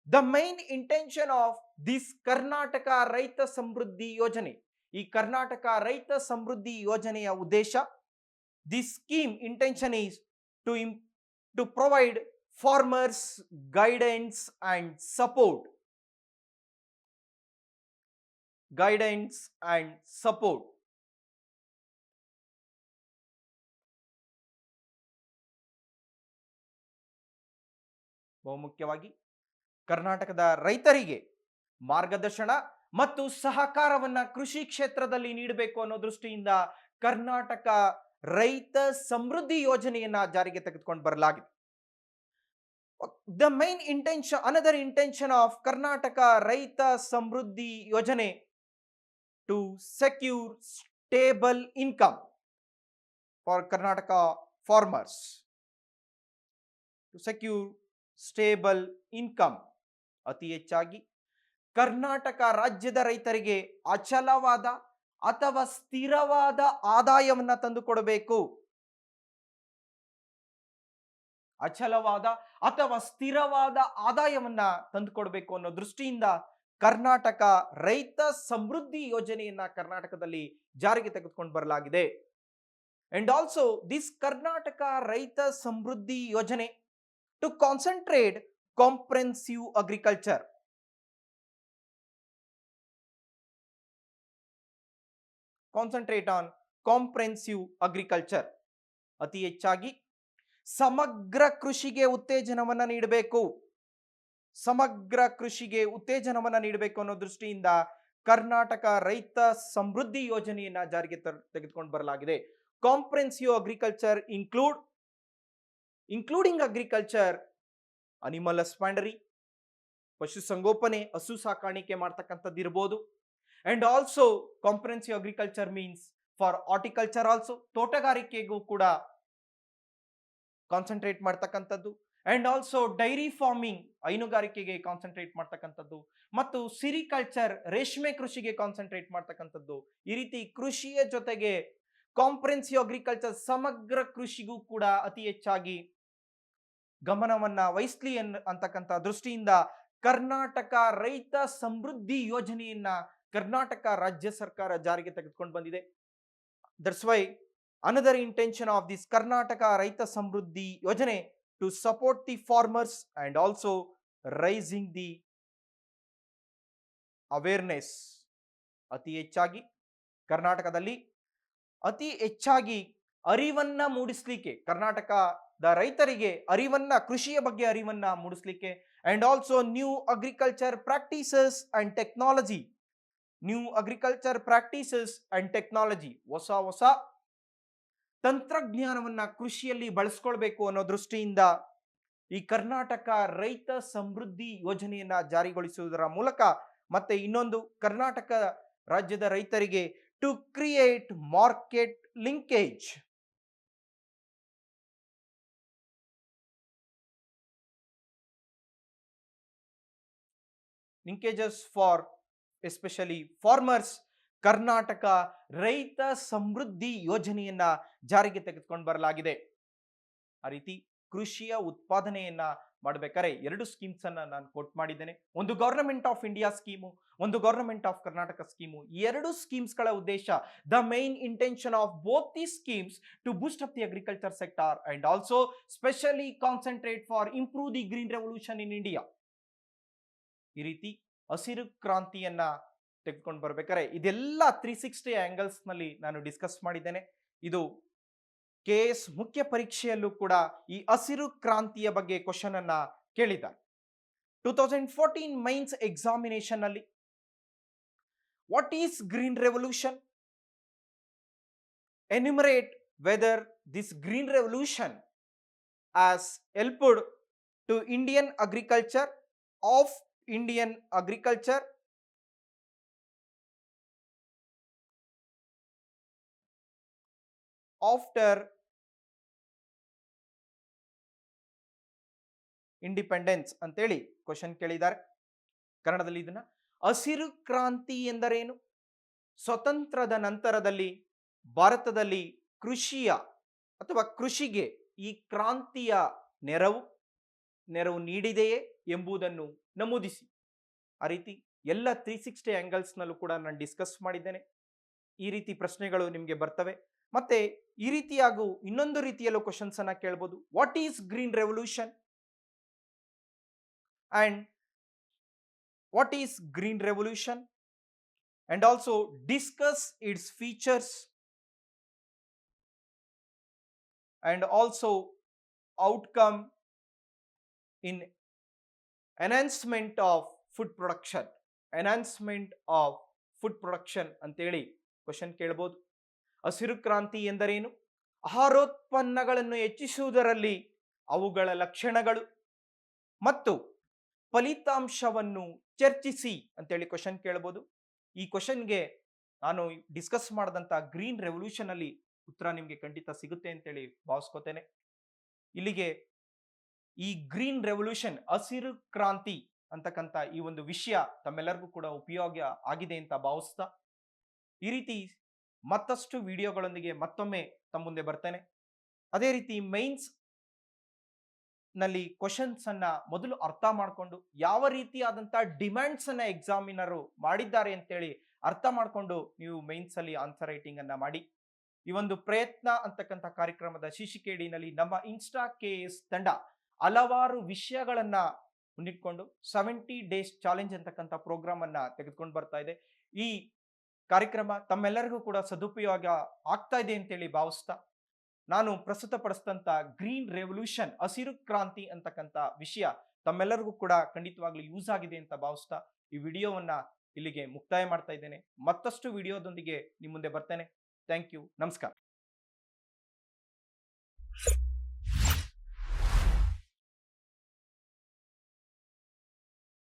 The main intention of this Karnataka Raitha Samruddhi Yojane, ಈ ಕರ್ನಾಟಕ ರೈತ ಸಮೃದ್ಧಿ ಯೋಜನೆಯ ಉದ್ದೇಶ, this scheme intention is to provide farmers guidance and support. ಬಹುಮುಖ್ಯವಾಗಿ ಕರ್ನಾಟಕದ ರೈತರಿಗೆ ಮಾರ್ಗದರ್ಶನ ಮತ್ತು ಸಹಕಾರವನ್ನ ಕೃಷಿ ಕ್ಷೇತ್ರದಲ್ಲಿ ನೀಡಬೇಕು ಅನ್ನೋ ದೃಷ್ಟಿಯಿಂದ ಕರ್ನಾಟಕ ರೈತ ಸಮೃದ್ಧಿ ಯೋಜನೆಯನ್ನ ಜಾರಿಗೆ ತೆಗೆದುಕೊಂಡು ಬರಲಾಗಿದೆ. The main intention, another intention of Karnataka Raitha Samruddhi Yojane to secure stable income for Karnataka farmers. To secure stable income, ಅತಿ ಹೆಚ್ಚಾಗಿ ಕರ್ನಾಟಕ ರಾಜ್ಯದ ರೈತರಿಗೆ ಅಚಲವಾದ ಅಥವಾ ಸ್ಥಿರವಾದ ಆದಾಯವನ್ನ ತಂದುಕೊಡಬೇಕು. ಅಚಲವಾದ ಅಥವಾ ಸ್ಥಿರವಾದ ಆದಾಯವನ್ನ ತಂದುಕೊಡಬೇಕು ಅನ್ನೋ ದೃಷ್ಟಿಯಿಂದ ಕರ್ನಾಟಕ ರೈತ ಸಮೃದ್ಧಿ ಯೋಜನೆಯನ್ನ ಕರ್ನಾಟಕದಲ್ಲಿ ಜಾರಿಗೆ ತೆಗೆದುಕೊಂಡು ಬರಲಾಗಿದೆ. And also this Karnataka Raitha Samruddhi Yojane to concentrate comprehensive agriculture. Concentrate on comprehensive agriculture. ಅತಿ ಹೆಚ್ಚಾಗಿ ಸಮಗ್ರ ಕೃಷಿಗೆ ಉತ್ತೇಜನವನ್ನ ನೀಡಬೇಕು. ಸಮಗ್ರ ಕೃಷಿಗೆ ಉತ್ತೇಜನವನ್ನ ನೀಡಬೇಕು ಅನ್ನೋ ದೃಷ್ಟಿಯಿಂದ ಕರ್ನಾಟಕ ರೈತ ಸಮೃದ್ಧಿ ಯೋಜನೆಯನ್ನ ಜಾರಿಗೆ ತೆಗೆದುಕೊಂಡು ಬರಲಾಗಿದೆ. Comprehensive agriculture including agriculture, animal husbandry, ಪಶುಸಂಗೋಪನೆ, ಹಸು ಸಾಕಾಣಿಕೆ ಮಾಡ್ತಕ್ಕಂಥದ್ದು ಇರ್ಬೋದು. And also comprehensive agriculture means for horticulture also, ತೋಟಗಾರಿಕೆಗೂ ಕೂಡ ಕಾನ್ಸಂಟ್ರೇಟ್ ಮಾಡ್ತಕ್ಕಂಥದ್ದು. ಅಂಡ್ ಆಲ್ಸೋ ಡೈರಿ ಫಾರ್ಮಿಂಗ್, ಹೈನುಗಾರಿಕೆಗೆ ಕಾನ್ಸಂಟ್ರೇಟ್ ಮಾಡ್ತಕ್ಕಂಥದ್ದು, ಮತ್ತು ಸಿರಿಕಲ್ಚರ್, ರೇಷ್ಮೆ ಕೃಷಿಗೆ ಕಾನ್ಸಂಟ್ರೇಟ್ ಮಾಡ್ತಕ್ಕಂಥದ್ದು. ಈ ರೀತಿ ಕೃಷಿಯ ಜೊತೆಗೆ ಕಾಂಪ್ರೆನ್ಸಿವ್ ಅಗ್ರಿಕಲ್ಚರ್, ಸಮಗ್ರ ಕೃಷಿಗೂ ಕೂಡ ಅತಿ ಹೆಚ್ಚಾಗಿ ಗಮನವನ್ನ ವಹಿಸ್ಲಿ ಅಂತಕ್ಕಂಥ ದೃಷ್ಟಿಯಿಂದ ಕರ್ನಾಟಕ ರೈತ ಸಮೃದ್ಧಿ ಯೋಜನೆಯನ್ನ ಕರ್ನಾಟಕ ರಾಜ್ಯ ಸರ್ಕಾರ ಜಾರಿಗೆ ತೆಗೆದುಕೊಂಡು ಬಂದಿದೆ. That's why another intention of this Karnataka Raita Samruddhi Yojane to support the farmers and also raising the awareness. ಅತಿ ಹೆಚ್ಚಾಗಿ ಕರ್ನಾಟಕದಲ್ಲಿ ಅತಿ ಹೆಚ್ಚಾಗಿ ಅರಿವನ್ನ ಮೂಡಿಸಲಿಕ್ಕೆ, ಕರ್ನಾಟಕದ ರೈತರಿಗೆ ಅರಿವನ್ನ, ಕೃಷಿಯ ಬಗ್ಗೆ ಅರಿವನ್ನ ಮೂಡಿಸಲಿಕ್ಕೆ, and also new agriculture practices and technology, ಹೊಸ ಹೊಸ ತಂತ್ರಜ್ಞಾನವನ್ನ ಕೃಷಿಯಲ್ಲಿ ಬಳಸ್ಕೊಳ್ಬೇಕು ಅನ್ನೋ ದೃಷ್ಟಿಯಿಂದ ಈ ಕರ್ನಾಟಕ ರೈತ ಸಮೃದ್ಧಿ ಯೋಜನೆಯನ್ನ ಜಾರಿಗೊಳಿಸುವುದರ ಮೂಲಕ, ಮತ್ತೆ ಇನ್ನೊಂದು ಕರ್ನಾಟಕ ರಾಜ್ಯದ ರೈತರಿಗೆ to create market linkages for especially farmers, Karnataka Raitha Samruddhi ಯೋಜನೆಯನ್ನ ಜಾರಿಗೆ ತೆಗೆದುಕೊಂಡು ಬರಲಾಗಿದೆ. ಆ ರೀತಿ ಕೃಷಿಯ ಉತ್ಪಾದನೆಯನ್ನ ಮಾಡಬೇಕಾದ್ರೆ ಎರಡು ಸ್ಕೀಮ್ಸ್ ಅನ್ನ ನಾನು ಕೋಟ್ ಮಾಡಿದ್ದೇನೆ. ಒಂದು ಗವರ್ನಮೆಂಟ್ ಆಫ್ ಇಂಡಿಯಾ ಸ್ಕೀಮು, ಒಂದು ಗವರ್ನಮೆಂಟ್ ಆಫ್ ಕರ್ನಾಟಕ ಸ್ಕೀಮು. ಎರಡು ಸ್ಕೀಮ್ಸ್ ಗಳ ಉದ್ದೇಶ, the main intention of both the schemes to boost up the agriculture sector and also specially concentrate for improve the green revolution in India. ಈ ರೀತಿ ಹಸಿರು ಕ್ರಾಂತಿಯನ್ನ ತೆಗೆದುಕೊಂಡು ಬರ್ಬೇಕಾದ್ರೆ ಇದೆಲ್ಲ 360 ಆಂಗಲ್ಸ್ ನಲ್ಲಿ ನಾನು ಡಿಸ್ಕಸ್ ಮಾಡಿದ್ದೇನೆ. ಇದು KS ಮುಖ್ಯ ಪರೀಕ್ಷೆಯಲ್ಲೂ ಕೂಡ ಈ ಹಸಿರು ಕ್ರಾಂತಿಯ ಬಗ್ಗೆ ಕ್ವಶನ್ ಅನ್ನ ಕೇಳಿದ್ದಾರೆ. 2014 ಮೈನ್ಸ್ ಎಕ್ಸಾಮಿನೇಷನ್ ನಲ್ಲಿ what is green revolution, enumerate whether this green revolution has helped to Indian agriculture after independence ಅಂತೇಳಿ ಕ್ವಶನ್ ಕೇಳಿದ್ದಾರೆ. ಕನ್ನಡದಲ್ಲಿ ಇದನ್ನ, ಹಸಿರು ಕ್ರಾಂತಿ ಎಂದರೇನು, ಸ್ವತಂತ್ರದ ನಂತರದಲ್ಲಿ ಭಾರತದಲ್ಲಿ ಕೃಷಿಯ ಅಥವಾ ಕೃಷಿಗೆ ಈ ಕ್ರಾಂತಿಯ ನೆರವು ನೀಡಿದೆಯೇ ಎಂಬುದನ್ನು ನಮೂದಿಸಿ. ಆ ರೀತಿ ಎಲ್ಲ 360 ಆಂಗಲ್ಸ್ ನಲ್ಲೂ ಕೂಡ ನಾನು ಡಿಸ್ಕಸ್ ಮಾಡಿದ್ದೇನೆ. ಈ ರೀತಿ ಪ್ರಶ್ನೆಗಳು ನಿಮಗೆ ಬರ್ತವೆ. ಮತ್ತೆ ಈ ರೀತಿಯಾಗೂ ಇನ್ನೊಂದು ರೀತಿಯಲ್ಲೂ ಕ್ವಶನ್ಸ್ ಅನ್ನ ಕೇಳಬಹುದು. What is green revolution and what is green revolution and also discuss it's features and also outcome in enhancement of food production ಅಂತೇಳಿ ಕ್ವಶನ್ ಕೇಳಬಹುದು. ಹಸಿರು ಕ್ರಾಂತಿ ಎಂದರೇನು, ಆಹಾರೋತ್ಪನ್ನಗಳನ್ನು ಹೆಚ್ಚಿಸುವುದರಲ್ಲಿ ಅವುಗಳ ಲಕ್ಷಣಗಳು ಮತ್ತು ಫಲಿತಾಂಶವನ್ನು ಚರ್ಚಿಸಿ ಅಂತೇಳಿ ಕ್ವಶನ್ ಕೇಳಬಹುದು. ಈ ಕ್ವಶನ್ಗೆ ನಾನು ಡಿಸ್ಕಸ್ ಮಾಡಿದಂತ ಗ್ರೀನ್ ರೆವಲ್ಯೂಷನ್ ಅಲ್ಲಿ ಉತ್ತರ ನಿಮಗೆ ಖಂಡಿತ ಸಿಗುತ್ತೆ ಅಂತೇಳಿ ಭಾವಿಸ್ಕೋತೇನೆ. ಇಲ್ಲಿಗೆ ಈ ಗ್ರೀನ್ ರೆವಲ್ಯೂಷನ್, ಹಸಿರು ಕ್ರಾಂತಿ ಅಂತಕ್ಕಂಥ ಈ ಒಂದು ವಿಷಯ ತಮ್ಮೆಲ್ಲರಿಗೂ ಕೂಡ ಉಪಯೋಗ ಆಗಿದೆ ಅಂತ ಭಾವಿಸ್ತಾ, ಈ ರೀತಿ ಮತ್ತಷ್ಟು ವಿಡಿಯೋಗಳೊಂದಿಗೆ ಮತ್ತೊಮ್ಮೆ ತಮ್ಮ ಮುಂದೆ ಬರ್ತೇನೆ. ಅದೇ ರೀತಿ ಮೈನ್ಸ್ ನಲ್ಲಿ ಕ್ವಶನ್ಸ್ ಅನ್ನ ಮೊದಲು ಅರ್ಥ ಮಾಡಿಕೊಂಡು ಯಾವ ರೀತಿಯಾದಂತ ಡಿಮ್ಯಾಂಡ್ಸ್ ಅನ್ನ ಎಕ್ಸಾಮಿನರು ಮಾಡಿದ್ದಾರೆ ಅಂತೇಳಿ ಅರ್ಥ ಮಾಡಿಕೊಂಡು ನೀವು ಮೈನ್ಸ್ ಅಲ್ಲಿ ಆನ್ಸರ್ ರೈಟಿಂಗ್ ಅನ್ನ ಮಾಡಿ. ಈ ಒಂದು ಪ್ರಯತ್ನ ಅಂತಕ್ಕಂಥ ಕಾರ್ಯಕ್ರಮದ ಶೀರ್ಷಿಕೆಯಡಿನಲ್ಲಿ ನಮ್ಮ ಇನ್ಸ್ಟಾ KS ತಂಡ ಹಲವಾರು ವಿಷಯಗಳನ್ನ ಮುಂದಿಟ್ಕೊಂಡು 70 ಡೇಸ್ ಚಾಲೆಂಜ್ ಅಂತಕ್ಕಂಥ ಪ್ರೋಗ್ರಾಮ್ ಅನ್ನ ತೆಗೆದುಕೊಂಡು ಬರ್ತಾ ಇದೆ. ಈ ಕಾರ್ಯಕ್ರಮ ತಮ್ಮೆಲ್ಲರಿಗೂ ಕೂಡ ಸದುಪಯೋಗ ಆಗ್ತಾ ಇದೆ ಅಂತೇಳಿ ಭಾವಿಸ್ತಾ, ನಾನು ಪ್ರಸ್ತುತಪಡಿಸಿದಂತ ಗ್ರೀನ್ ರೆವಲ್ಯೂಷನ್, ಹಸಿರು ಕ್ರಾಂತಿ ಅಂತಕ್ಕಂಥ ವಿಷಯ ತಮ್ಮೆಲ್ಲರಿಗೂ ಕೂಡ ಖಂಡಿತವಾಗ್ಲೂ ಯೂಸ್ ಆಗಿದೆ ಅಂತ ಭಾವಿಸ್ತಾ ಈ ವಿಡಿಯೋವನ್ನ ಇಲ್ಲಿಗೆ ಮುಕ್ತಾಯ ಮಾಡ್ತಾ ಇದ್ದೇನೆ. ಮತ್ತಷ್ಟು ವಿಡಿಯೋದೊಂದಿಗೆ ನಿಮ್ಮ ಮುಂದೆ ಬರ್ತೇನೆ. Thank you. ನಮಸ್ಕಾರ.